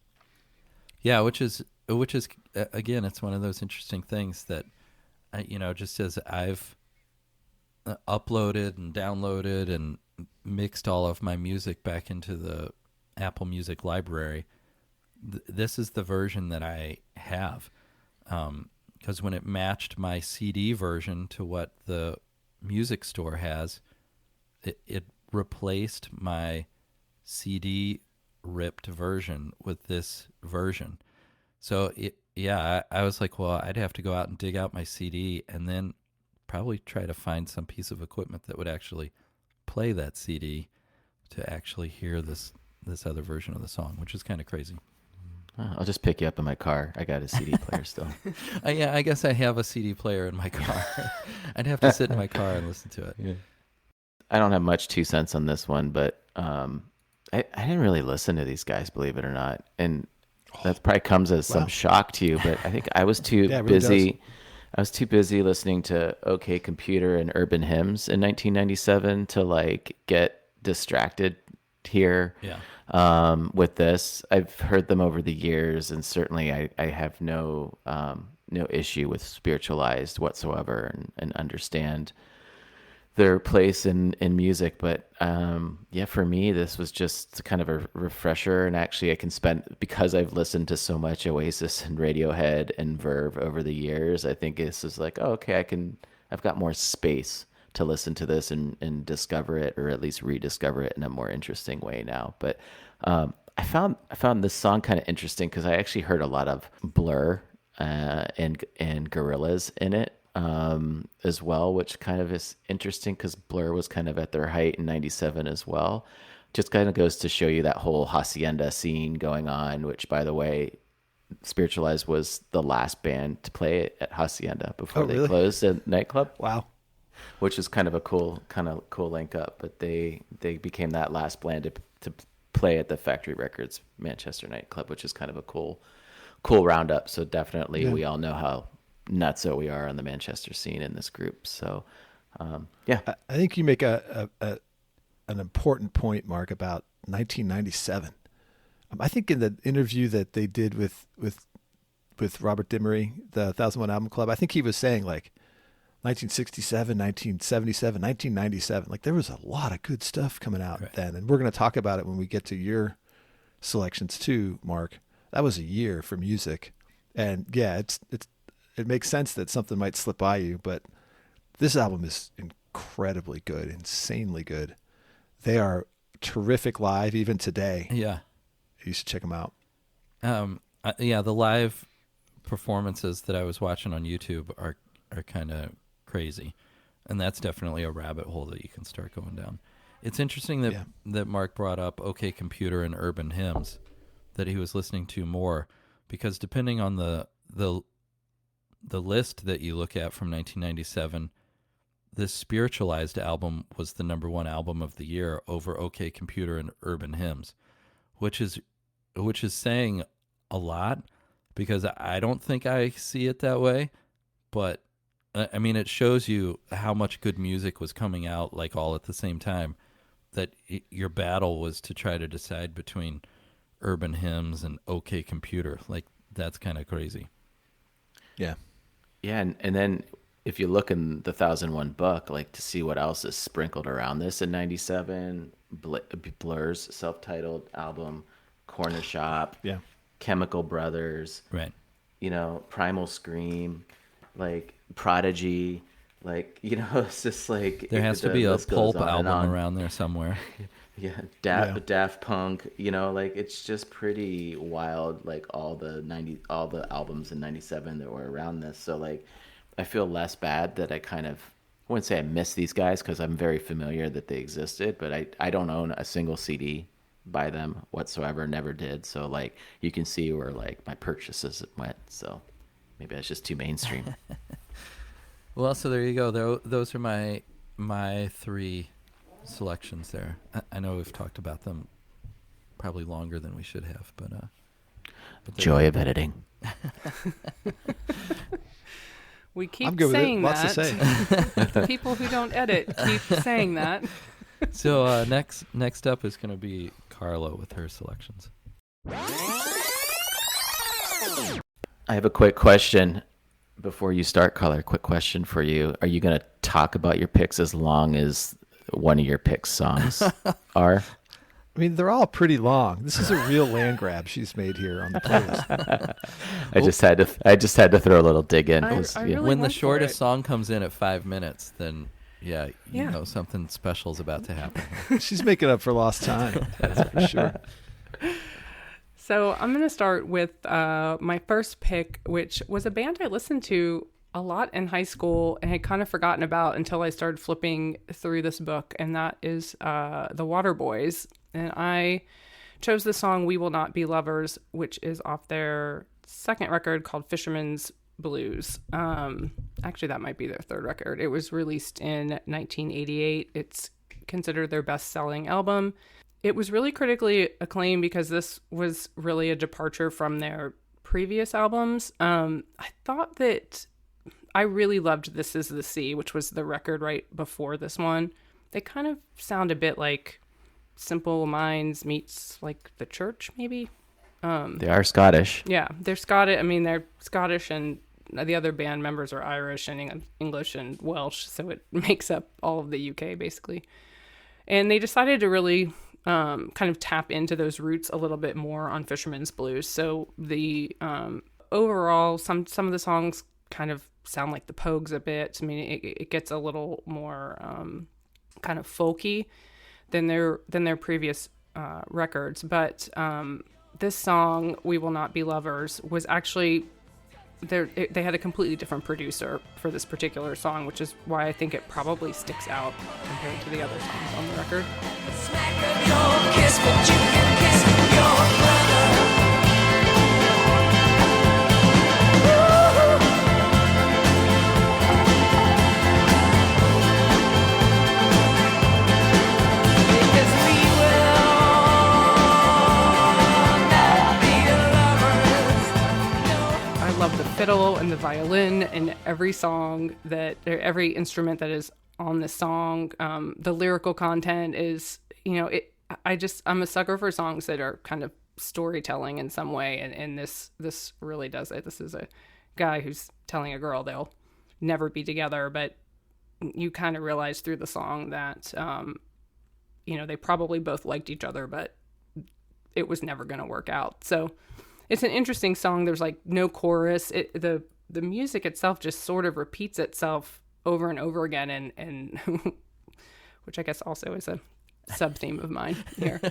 Yeah, which is again, it's one of those interesting things that, just as I've uploaded and downloaded and mixed all of my music back into the Apple Music library, this is the version that I have, because when it matched my CD version to what the music store has, it replaced my CD ripped version with this version. So yeah, I was like, well, I'd have to go out and dig out my CD and then probably try to find some piece of equipment that would actually play that CD to actually hear this other version of the song, which is kind of crazy. I'll just pick you up in my car. I got a CD player still. Yeah, I guess I have a CD player in my car. I'd have to sit in my car and listen to it. Yeah. I don't have much 2 cents on this one, but I didn't really listen to these guys, believe it or not. And that probably comes as some shock to you, but I think I was too busy. Does. I was too busy listening to OK Computer and Urban Hymns in 1997 to like get distracted here. Yeah. With this, I've heard them over the years, and certainly I have no issue with Spiritualized whatsoever, and understand their place in music. But yeah, for me, this was just kind of a refresher. And actually, I can spend, because I've listened to so much Oasis and Radiohead and Verve over the years, I think this is like, oh, okay, I've got more space to listen to this and discover it, or at least rediscover it in a more interesting way now. But I found this song kind of interesting because I actually heard a lot of Blur and Gorillaz in it as well, which kind of is interesting because Blur was kind of at their height in '97 as well. Just kind of goes to show you that whole hacienda scene going on, which, by the way, Spiritualized was the last band to play it at Hacienda before they closed a nightclub. Wow. Which is kind of a cool link up, but they became that last band to play at the Factory Records Manchester nightclub, which is kind of a cool roundup. So definitely, we all know how nutso we are on the Manchester scene in this group. So yeah, I think you make an important point, Mark, about 1997. I think in the interview that they did with Robert Dimery, the 1001 Album Club, I think he was saying like 1967, 1977, 1997. Like there was a lot of good stuff coming out then. And we're going to talk about it when we get to your selections too, Mark. That was a year for music. And yeah, it makes sense that something might slip by you, but this album is incredibly good, insanely good. They are terrific live even today. Yeah. You should check them out. Yeah, the live performances that I was watching on YouTube are kind of crazy, and that's definitely a rabbit hole that you can start going down. It's interesting that Mark brought up OK Computer and Urban Hymns, that he was listening to more, because depending on the list that you look at from 1997, this Spiritualized album was the #1 album of the year over OK Computer and Urban Hymns, which is saying a lot, because I don't think I see it that way, but I mean, it shows you how much good music was coming out like all at the same time, that your battle was to try to decide between Urban Hymns and OK Computer. Like, that's kind of crazy. Yeah. Yeah, and then if you look in the 1001 book, like, to see what else is sprinkled around this in '97, Blur's self-titled album, Corner Shop, Chemical Brothers, right? You know, Primal Scream, like Prodigy, like, you know, it's just like there has to be a Pulp album around there somewhere. Yeah, Daft Punk, you know, like, it's just pretty wild, like all the albums in '97 that were around this. So like, I feel less bad that I wouldn't say I miss these guys, because I'm very familiar that they existed, but I don't own a single CD by them whatsoever, never did. So like, you can see where like my purchases went. So maybe that's just too mainstream. Well, so there you go. Those are my 3 selections there. I know we've talked about them probably longer than we should have, but joy of editing. We keep I'm good saying with it. Lots that. to say. People who don't edit keep saying that. So next up is going to be Carla with her selections. I have a quick question before you start, Carla. Quick question for you. Are you going to talk about your picks as long as one of your pick songs are? I mean, they're all pretty long. This is a real land grab she's made here on the playlist. I just had to throw a little dig in. I really When the went for shortest it. song comes in at 5 minutes, then Yeah, you Yeah. know something special is about to happen. She's making up for lost time. That's for sure. So I'm going to start with my first pick, which was a band I listened to a lot in high school and had kind of forgotten about until I started flipping through this book, and that is the Waterboys. And I chose the song "We Will Not Be Lovers," which is off their second record called Fisherman's Blues. Actually, that might be their third record. It was released in 1988. It's considered their best-selling album. It was really critically acclaimed because this was really a departure from their previous albums. I thought that I really loved This Is the Sea, which was the record right before this one. They kind of sound a bit like Simple Minds meets like The Church, maybe. They are Scottish. Yeah, they're Scottish. I mean, they're Scottish, and the other band members are Irish and English and Welsh, so it makes up all of the UK basically. And they decided to really kind of tap into those roots a little bit more on Fisherman's Blues. So the overall, some of the songs kind of sound like the Pogues a bit. I mean, it gets a little more kind of folky than their previous records. But this song, "We Will Not Be Lovers," was actually they had a completely different producer for this particular song, which is why I think it probably sticks out compared to the other songs on the record. I love the fiddle and the violin and every song every instrument that is on this song. The lyrical content is, I'm a sucker for songs that are kind of storytelling in some way, and this really does it. This is a guy who's telling a girl they'll never be together, but you kind of realize through the song that they probably both liked each other, but it was never going to work out. So it's an interesting song. There's like no chorus. The music itself just sort of repeats itself over and over again, and which I guess also is a sub theme of mine here.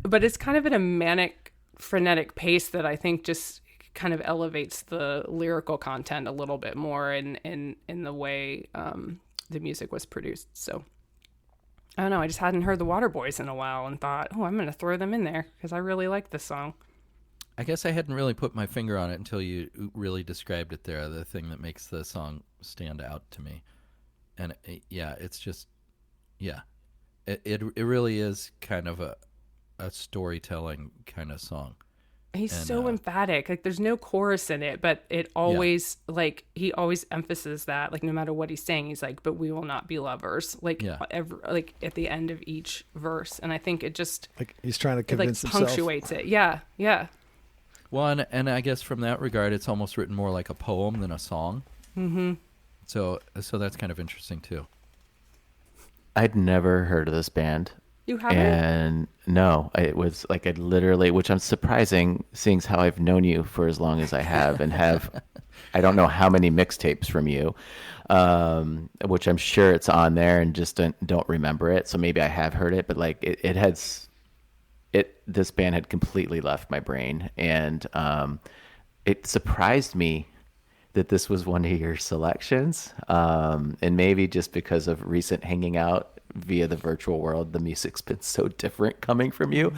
But it's kind of at a manic, frenetic pace that I think just kind of elevates the lyrical content a little bit more in the way the music was produced. So I don't know. I just hadn't heard the Waterboys in a while and thought, I'm going to throw them in there because I really like this song. I guess I hadn't really put my finger on it until you really described it there, the thing that makes the song stand out to me. And it's just, it really is kind of a storytelling kind of song. He's so emphatic. Like, there's no chorus in it, but it always, he always emphasizes that, like, no matter what he's saying, he's like, but we will not be lovers. Like, at the end of each verse. And I think it just... Like, he's trying to convince himself. Punctuates it. Yeah, yeah. Well, and I guess from that regard, it's almost written more like a poem than a song. Mm-hmm. So that's kind of interesting, too. I'd never heard of this band. You haven't? And no, it was like I'd literally, which I'm surprising, seeing how I've known you for as long as I have, and have, I don't know how many mixtapes from you, which I'm sure it's on there and just don't remember it. So maybe I have heard it, but like this band had completely left my brain, and it surprised me that this was one of your selections, and maybe just because of recent hanging out via the virtual world, the music's been so different coming from you.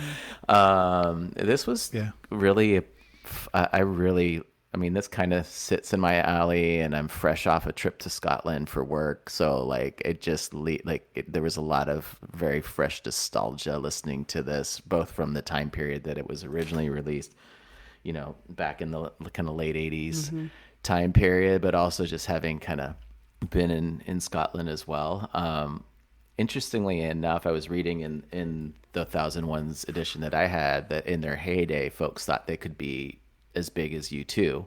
This was really, I mean, this kind of sits in my alley, and I'm fresh off a trip to Scotland for work. So like, it just there was a lot of very fresh nostalgia listening to this, both from the time period that it was originally released, back in the kind of late 80s time period, but also just having kind of been in Scotland as well. Interestingly enough, I was reading in the 1001s edition that I had that in their heyday, folks thought they could be as big as U2.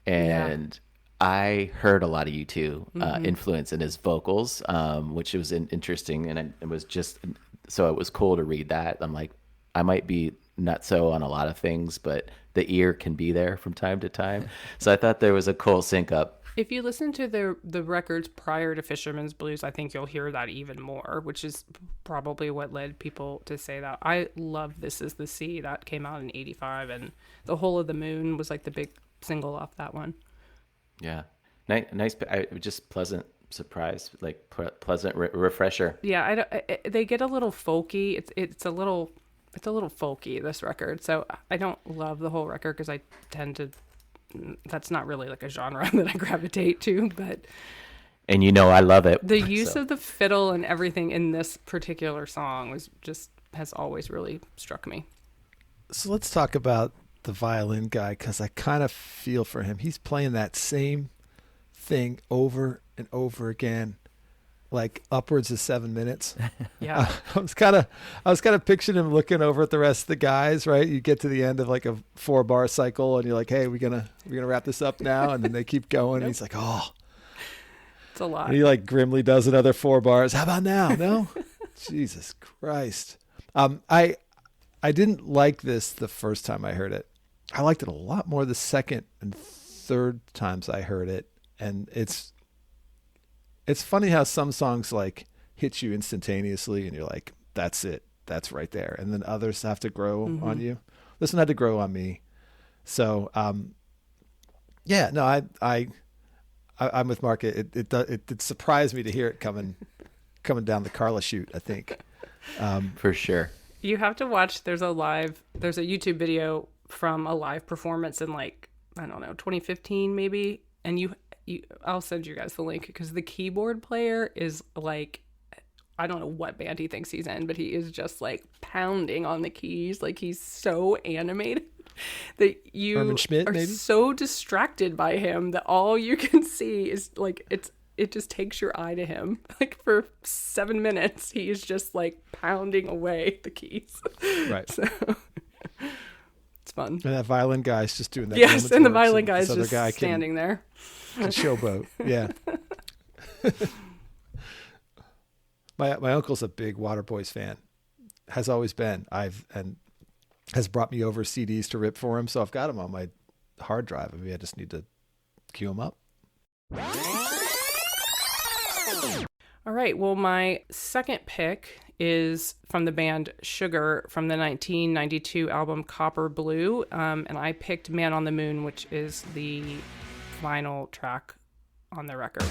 And I heard a lot of U2 influence in his vocals, which was interesting. And it was just, so it was cool to read that. I'm like, I might be nutso on a lot of things, but the ear can be there from time to time. So I thought there was a cool sync up If you listen to the records prior to Fisherman's Blues, I think you'll hear that even more, which is probably what led people to say that. I love This Is the Sea. That came out in 85, and The Whole of the Moon was like the big single off that one. Yeah. Nice, just pleasant surprise, like pleasant refresher. Yeah, they get a little folky. It's a little folky, this record. So I don't love the whole record because I tend to, that's not really like a genre that I gravitate to, but And I love it. the use of the fiddle and everything in this particular song has always really struck me. So let's talk about the violin guy, because I kind of feel for him. He's playing that same thing over and over again, like upwards of 7 minutes. Yeah. I was kind of picturing him looking over at the rest of the guys, right? You get to the end of like a 4-bar cycle and you're like, hey, we're gonna wrap this up now, and then they keep going. And he's like, oh, It's a lot. and he like grimly does another 4 bars. How about now? No. Jesus Christ. I didn't like this the first time I heard it. I liked it a lot more the second and third times I heard it. And it's funny how some songs like hit you instantaneously and you're like, that's it. That's right there. And then others have to grow on you. This one had to grow on me. So, yeah, no, I'm with Mark. It did surprise me to hear it coming down the Carla chute, I think. You For sure. have to watch, there's a YouTube video from a live performance in like, I don't know, 2015 maybe. And I'll send you guys the link, because the keyboard player is like, I don't know what band he thinks he's in, but he is just like pounding on the keys. Like, he's so animated that you Herman Schmidt, are maybe? so distracted by him that all you can see is like, it just takes your eye to him. Like, for 7 minutes, he is just like pounding away the keys. Right. So it's fun. And that violin guy's just doing that. Yes, yeoman's and the work, violin so guy's this other just guy standing there. can showboat. Yeah. My uncle's a big Waterboys fan. Has always been. And has brought me over CDs to rip for him. So I've got them on my hard drive. I mean, I just need to queue them up. All right. Well, my second pick is from the band Sugar from the 1992 album Copper Blue. And I picked Man on the Moon, which is the final track on the record.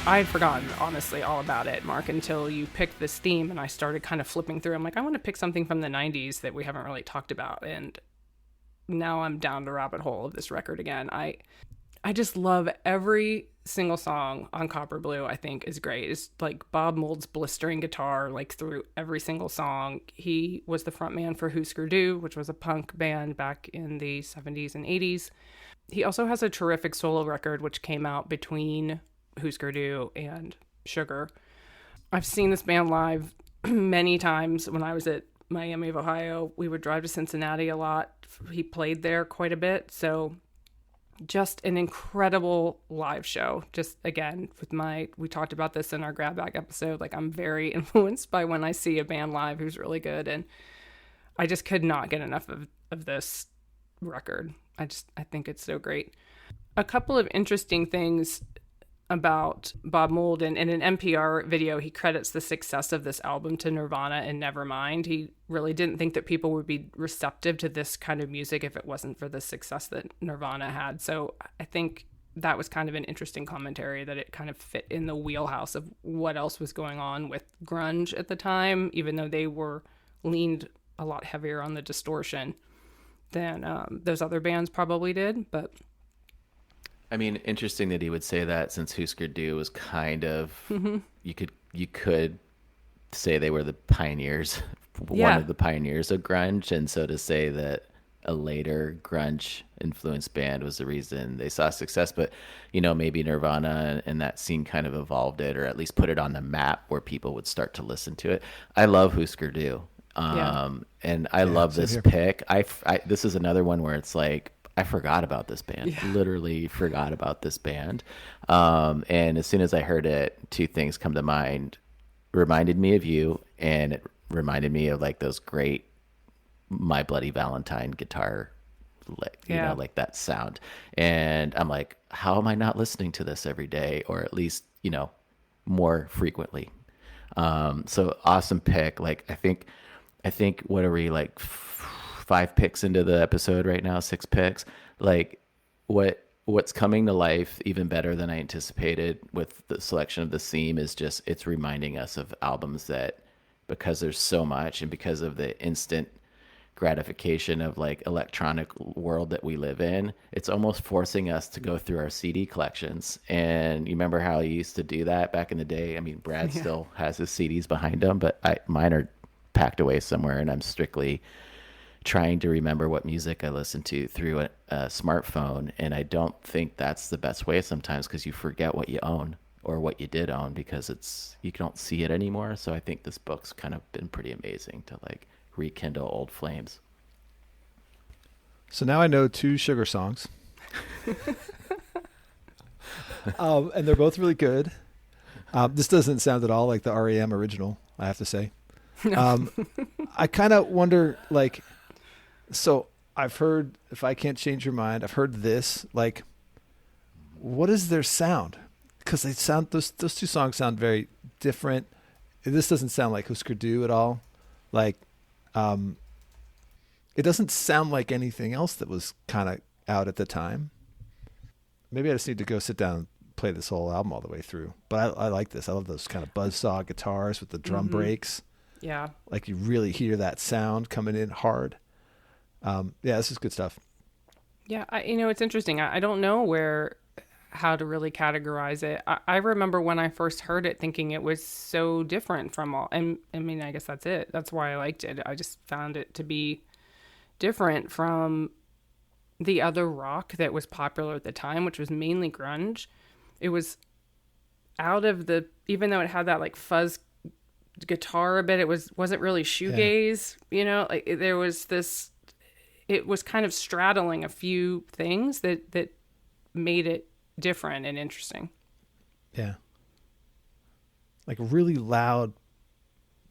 I had forgotten, honestly, all about it, Mark, until you picked this theme, and I started kind of flipping through. I'm like, I want to pick something from the 90s that we haven't really talked about, and now I'm down the rabbit hole of this record again. I just love every single song on Copper Blue. I think is great. It's like Bob Mould's blistering guitar, like through every single song. He was the frontman for Husker Du, which was a punk band back in the 70s and 80s. He also has a terrific solo record, which came out between Husker Du and Sugar. I've seen this band live many times. When I was at Miami of Ohio, we would drive to Cincinnati a lot. He played there quite a bit. So just an incredible live show. Just again, we talked about this in our grab bag episode. Like, I'm very influenced by when I see a band live who's really good. And I just could not get enough of this record. I think it's so great. A couple of interesting things about Bob Mould, and in an NPR video, he credits the success of this album to Nirvana and Nevermind. He really didn't think that people would be receptive to this kind of music if it wasn't for the success that Nirvana had. So I think that was kind of an interesting commentary, that it kind of fit in the wheelhouse of what else was going on with grunge at the time, even though they were leaned a lot heavier on the distortion than those other bands probably did. But I mean, interesting that he would say that, since Husker Du was kind of, you could say they were the pioneers, one of the pioneers of grunge, and so to say that a later grunge influenced band was the reason they saw success. But, you know, maybe Nirvana and that scene kind of evolved it, or at least put it on the map where people would start to listen to it. I love Husker Du. And I love same this here. pick. This is another one where it's like, I forgot about this band. Literally forgot about this band. And as soon as I heard it, two things come to mind. Reminded me of you, and it reminded me of like those great My Bloody Valentine guitar, you know, like that sound. And I'm like, how am I not listening to this every day, or at least, you know, more frequently? So awesome pick. Like, I think what are we, like 5 picks into the episode right now, 6 picks? Like, what's coming to life even better than I anticipated with the selection of the theme is just, it's reminding us of albums that, because there's so much, and because of the instant gratification of like electronic world that we live in, it's almost forcing us to go through our CD collections. And you remember how you used to do that back in the day? I mean, Brad still has his CDs behind him, but mine are packed away somewhere, and I'm strictly trying to remember what music I listen to through a smartphone. And I don't think that's the best way sometimes, because you forget what you own or what you did own, because you don't see it anymore. So I think this book's kind of been pretty amazing to like rekindle old flames. So now I know 2 Sugar songs. And they're both really good. This doesn't sound at all like the REM original, I have to say. I kind of wonder, like, so I've heard If I Can't Change Your Mind, I've heard this, like, what is their sound? Because they sound, those 2 songs sound very different. This doesn't sound like Husker Du at all. Like, it doesn't sound like anything else that was kind of out at the time. Maybe I just need to go sit down and play this whole album all the way through. But I like this. I love those kind of buzzsaw guitars with the drum breaks. Yeah. Like, you really hear that sound coming in hard. Yeah, this is good stuff. Yeah, it's interesting. I don't know how to really categorize it. I remember when I first heard it thinking it was so different from all, and I mean, I guess that's it. That's why I liked it. I just found it to be different from the other rock that was popular at the time, which was mainly grunge. It was out of even though it had that like fuzz guitar a bit, it wasn't really shoegaze, you know, like there was this, it was kind of straddling a few things that made it different and interesting. Yeah. Like really loud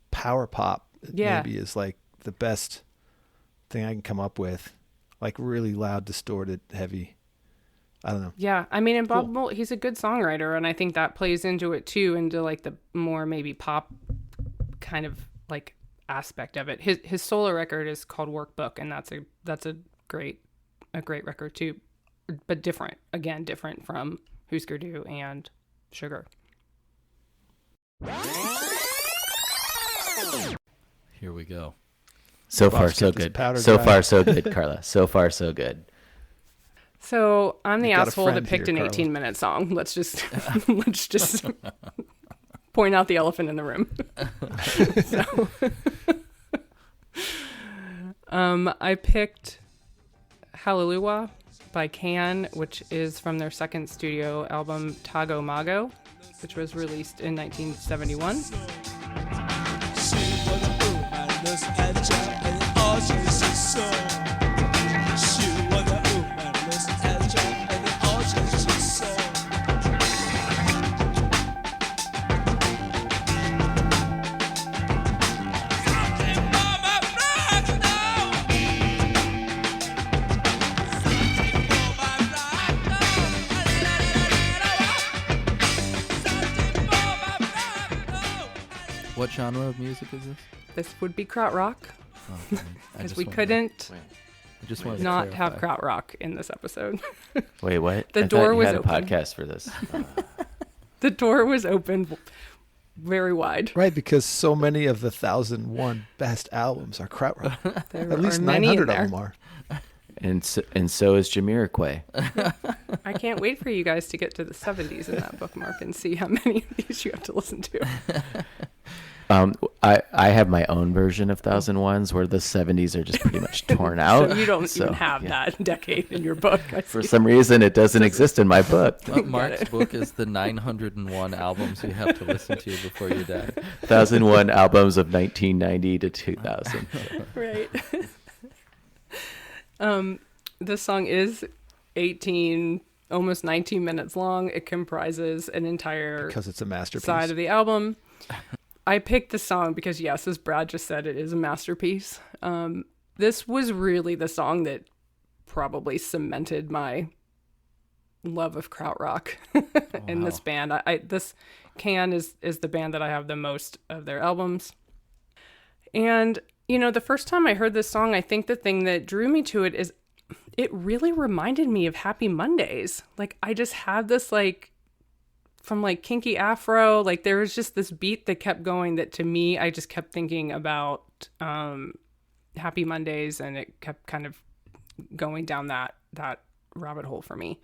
power pop maybe is like the best thing I can come up with. Like really loud, distorted, heavy. I don't know. Yeah. I mean, and Bob Mould, he's a good songwriter, and I think that plays into it too, into like the more maybe pop kind of like aspect of it. His solo record is called Workbook, and that's a great record too, but different from Husker Du and Sugar. Here we go. So far, Bob's so kept his good. powder So dry. far, so good, Carla. So far, so good. So I'm the You've got a asshole that friend picked here, an Carla. 18-minute song. Let's just point out the elephant in the room. I picked Hallelujah by Can, which is from their second studio album Tago Mago, which was released in 1971. What genre of music is this? This would be krautrock, Okay. because we couldn't I just wanted to not have clarify. krautrock in this episode. Wait, what? The I door thought you was had open. a podcast for this. The door was open very wide. Right, because so many of the 1,001 best albums are krautrock. There At least are many in 900 of there. them are. And so is Jamiroquai. I can't wait for you guys to get to the 70s in that bookmark and see how many of these you have to listen to. I have my own version of 1001s where the 70s are just pretty much torn out. So you don't even So, have yeah. that decade in your book. I For see. some reason, it doesn't exist in my book. Mark's book is the 901 albums you have to listen to before you die. 1001 albums of 1990 to 2000. Right. This song is 18, almost 19 minutes long. It comprises an entire Because it's a masterpiece. side of the album. I picked the song because, yes, as Brad just said, it is a masterpiece. This was really the song that probably cemented my love of krautrock in this band. This Can is the band that I have the most of their albums. And, the first time I heard this song, I think the thing that drew me to it is it really reminded me of Happy Mondays. Like, I just had this, from Kinky Afro, there was just this beat that kept going that to me, I just kept thinking about Happy Mondays, and it kept kind of going down that rabbit hole for me.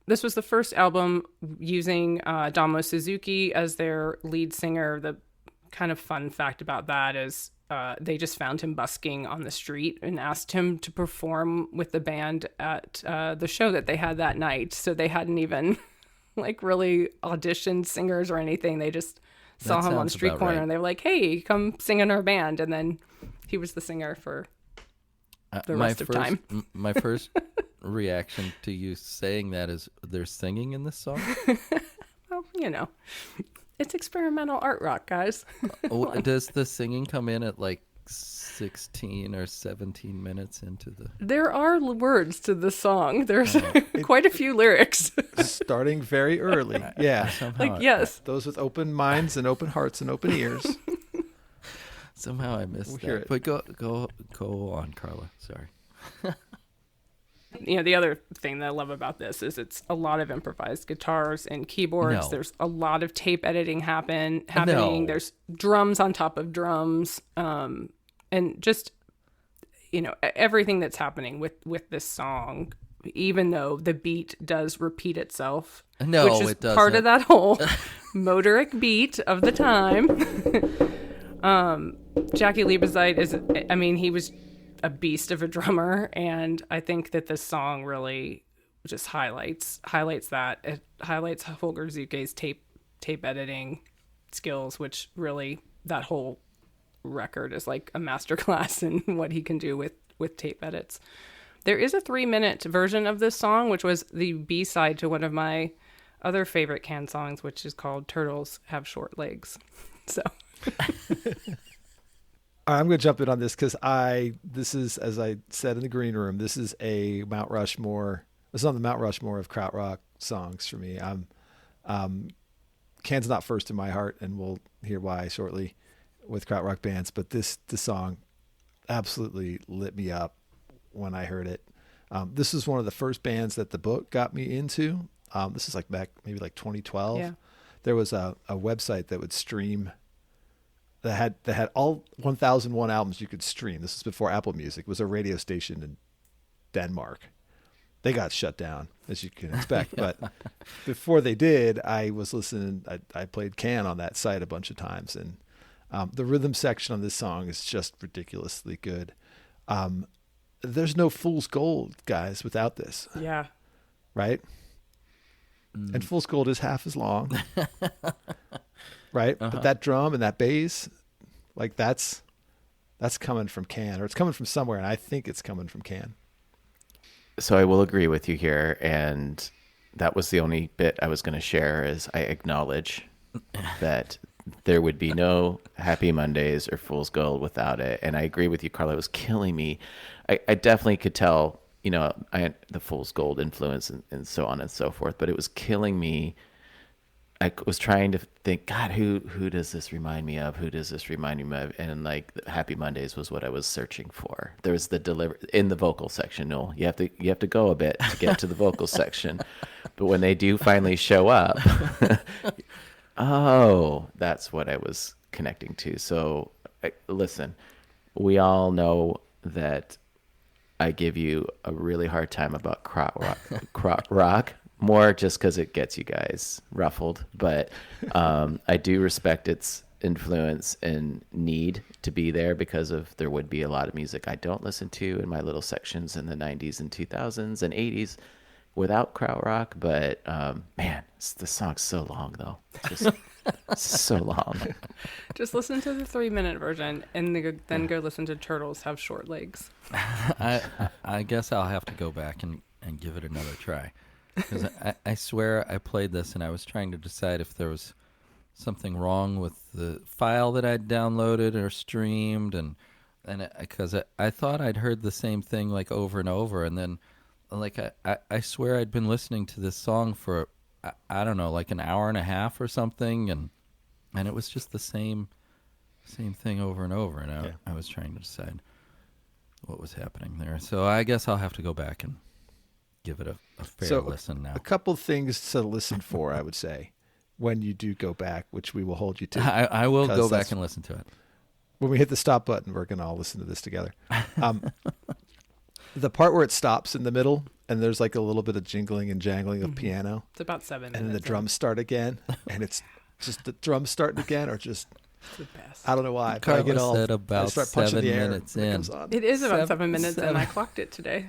This was the first album using Damo Suzuki as their lead singer. The kind of fun fact about that is they just found him busking on the street and asked him to perform with the band at the show that they had that night. So they hadn't even really auditioned singers or anything. They just saw him on the street corner and they were like, "Hey, come sing in our band." And then he was the singer for the rest of time. My first reaction to you saying that is they're singing in this song. Well, it's experimental art rock, guys. Does the singing come in at 16 or 17 minutes into the... There are words to the song. There's quite a few lyrics. Starting very early. Yeah. Yes. Those with open minds and open hearts and open ears. Somehow I missed We'll that. hear it. But go on, Carla. Sorry. The other thing that I love about this is it's a lot of improvised guitars and keyboards. No. There's a lot of tape editing happening. No. There's drums on top of drums. And just, everything that's happening with this song, even though the beat does repeat itself, No, which is it doesn't. part of that whole motoric beat of the time. Jackie Liebezeit he was a beast of a drummer, and I think that this song really just highlights that. It highlights Holger Zuke's tape editing skills, which really, that whole record is like a masterclass in what he can do with tape edits. There is a 3-minute version of this song, which was the B-side to one of my other favorite Can songs, which is called Turtles Have Short Legs. So I'm going to jump in on this because this is, as I said in the green room, this is a Mount Rushmore. This is on the Mount Rushmore of krautrock songs for me. Can's not first in my heart, and we'll hear why shortly with krautrock bands. But this song absolutely lit me up when I heard it. This is one of the first bands that the book got me into. This is back maybe 2012. Yeah. There was a website that would stream. That had all 1001 albums you could stream. This is before Apple Music. It was a radio station in Denmark. They got shut down, as you can expect. But before they did, I was listening. I played Can on that site a bunch of times. And the rhythm section on this song is just ridiculously good. There's no Fool's Gold, guys, without this. yeah. Right? And Fool's Gold is half as long. Right? But that drum and that bass, that's coming from Can, or it's coming from somewhere, and I think it's coming from Can. So I will agree with you here, and that was the only bit I was going to share, is I acknowledge that there would be no Happy Mondays or Fool's Gold without it. And I agree with you, Carla. It was killing me. I definitely could tell, I had the Fool's Gold influence and so on and so forth, but it was killing me. I was trying to think, God, who does this remind me of? Who does this remind me of? And Happy Mondays was what I was searching for. There's the in the vocal section. No, you have to go a bit to get to the vocal section. But when they do finally show up, oh, that's what I was connecting to. So listen, we all know that I give you a really hard time about krautrock. More just because it gets you guys ruffled, but I do respect its influence and need to be there because of there would be a lot of music I don't listen to in my little sections in the 90s and 2000s and 80s without krautrock. But man, the song's so long though. It's just so long. Just listen to the 3-minute version and then go listen to Turtles Have Short Legs. I guess I'll have to go back and give it another try. Because I swear I played this and I was trying to decide if there was something wrong with the file that I'd downloaded or streamed, and because I thought I'd heard the same thing like over and over, and then like I swear I'd been listening to this song for I don't know, like an hour and a half or something, and it was just the same thing over and over, and I was trying to decide what was happening there. So I guess I'll have to go back and give it a fair listen now. A couple things to listen for, I would say, when you do go back, which we will hold you to. I will go back and listen to it. When we hit the stop button, we're going to all listen to this together. The part where it stops in the middle and there's like a little bit of jingling and jangling of piano. It's about 7 minutes. And then the drums start again. And it's just the drums starting again or just... It's the best. I don't know why. Carla said about start punching 7 the air minutes when it in. comes on. It is about 7 minutes, and I clocked it today.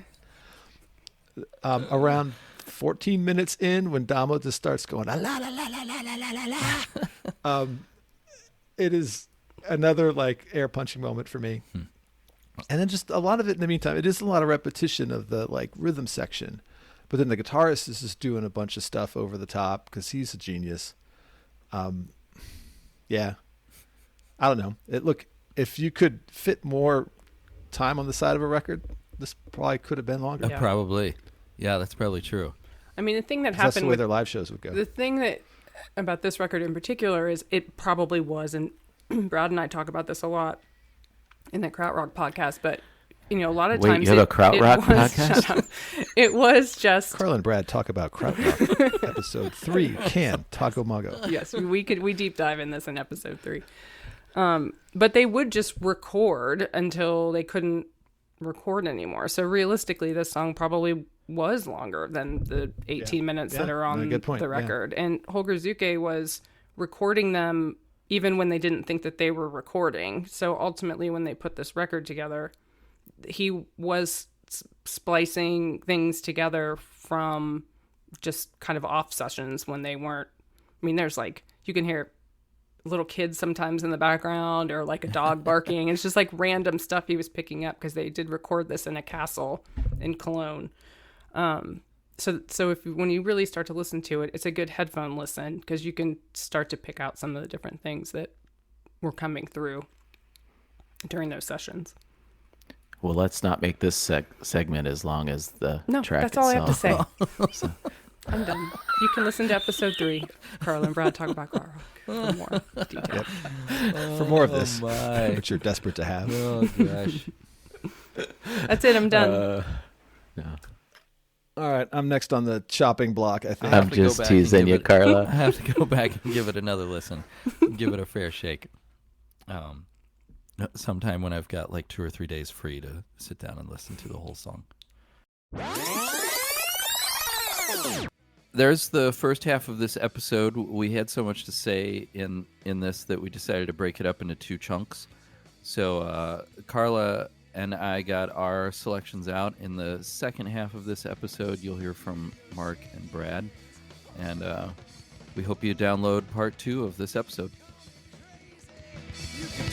Around 14 minutes in, when Damo just starts going la la la la la la la la, it is another like air punching moment for me. And then just a lot of it in the meantime, it is a lot of repetition of the like rhythm section, but then the guitarist is just doing a bunch of stuff over the top because he's a genius. Yeah, I don't know. Look, if you could fit more time on the side of a record, this probably could have been longer. Yeah. Probably. Yeah, that's probably true. I mean, the thing that 'Cause that's the happened way with their live shows would go. the thing that about this record in particular is it probably was, and Brad and I talk about this a lot in the Krautrock podcast, but you know, a lot of Wait, times you have a Krautrock podcast? Shut up. It was just Carla and Brad talk about Krautrock. Episode 3, Can Taco Mago. yes, we deep dive in this in episode 3. But they would just record until they couldn't record anymore. So realistically, this song probably was longer than the 18 minutes that are on good point. the record. And Holger Zuke was recording them even when they didn't think that they were recording. So ultimately, when they put this record together, he was splicing things together from just kind of off sessions when they weren't. I mean, there's like, you can hear little kids sometimes in the background or like a dog barking. It's just like random stuff he was picking up because they did record this in a castle in Cologne. So if when you really start to listen to it, it's a good headphone listen because you can start to pick out some of the different things that were coming through during those sessions. Well, let's not make this segment as long as the track that's all I have to say. So, I'm done. You can listen to episode 3. Carla and Brad talk about Krautrock for more detail. For more of this, my. which you're desperate to have. Oh, gosh. That's it. I'm done. no. All right, I'm next on the chopping block, I think. I'm to go just back and teasing give you, it- Carla. I have to go back and give it another listen. Give it a fair shake. Sometime when I've got like 2 or 3 days free to sit down and listen to the whole song. There's the first half of this episode. We had so much to say in this that we decided to break it up into 2 chunks. So Carla and I got our selections out. In the second half of this episode, you'll hear from Mark and Brad. And we hope you download part 2 of this episode. You can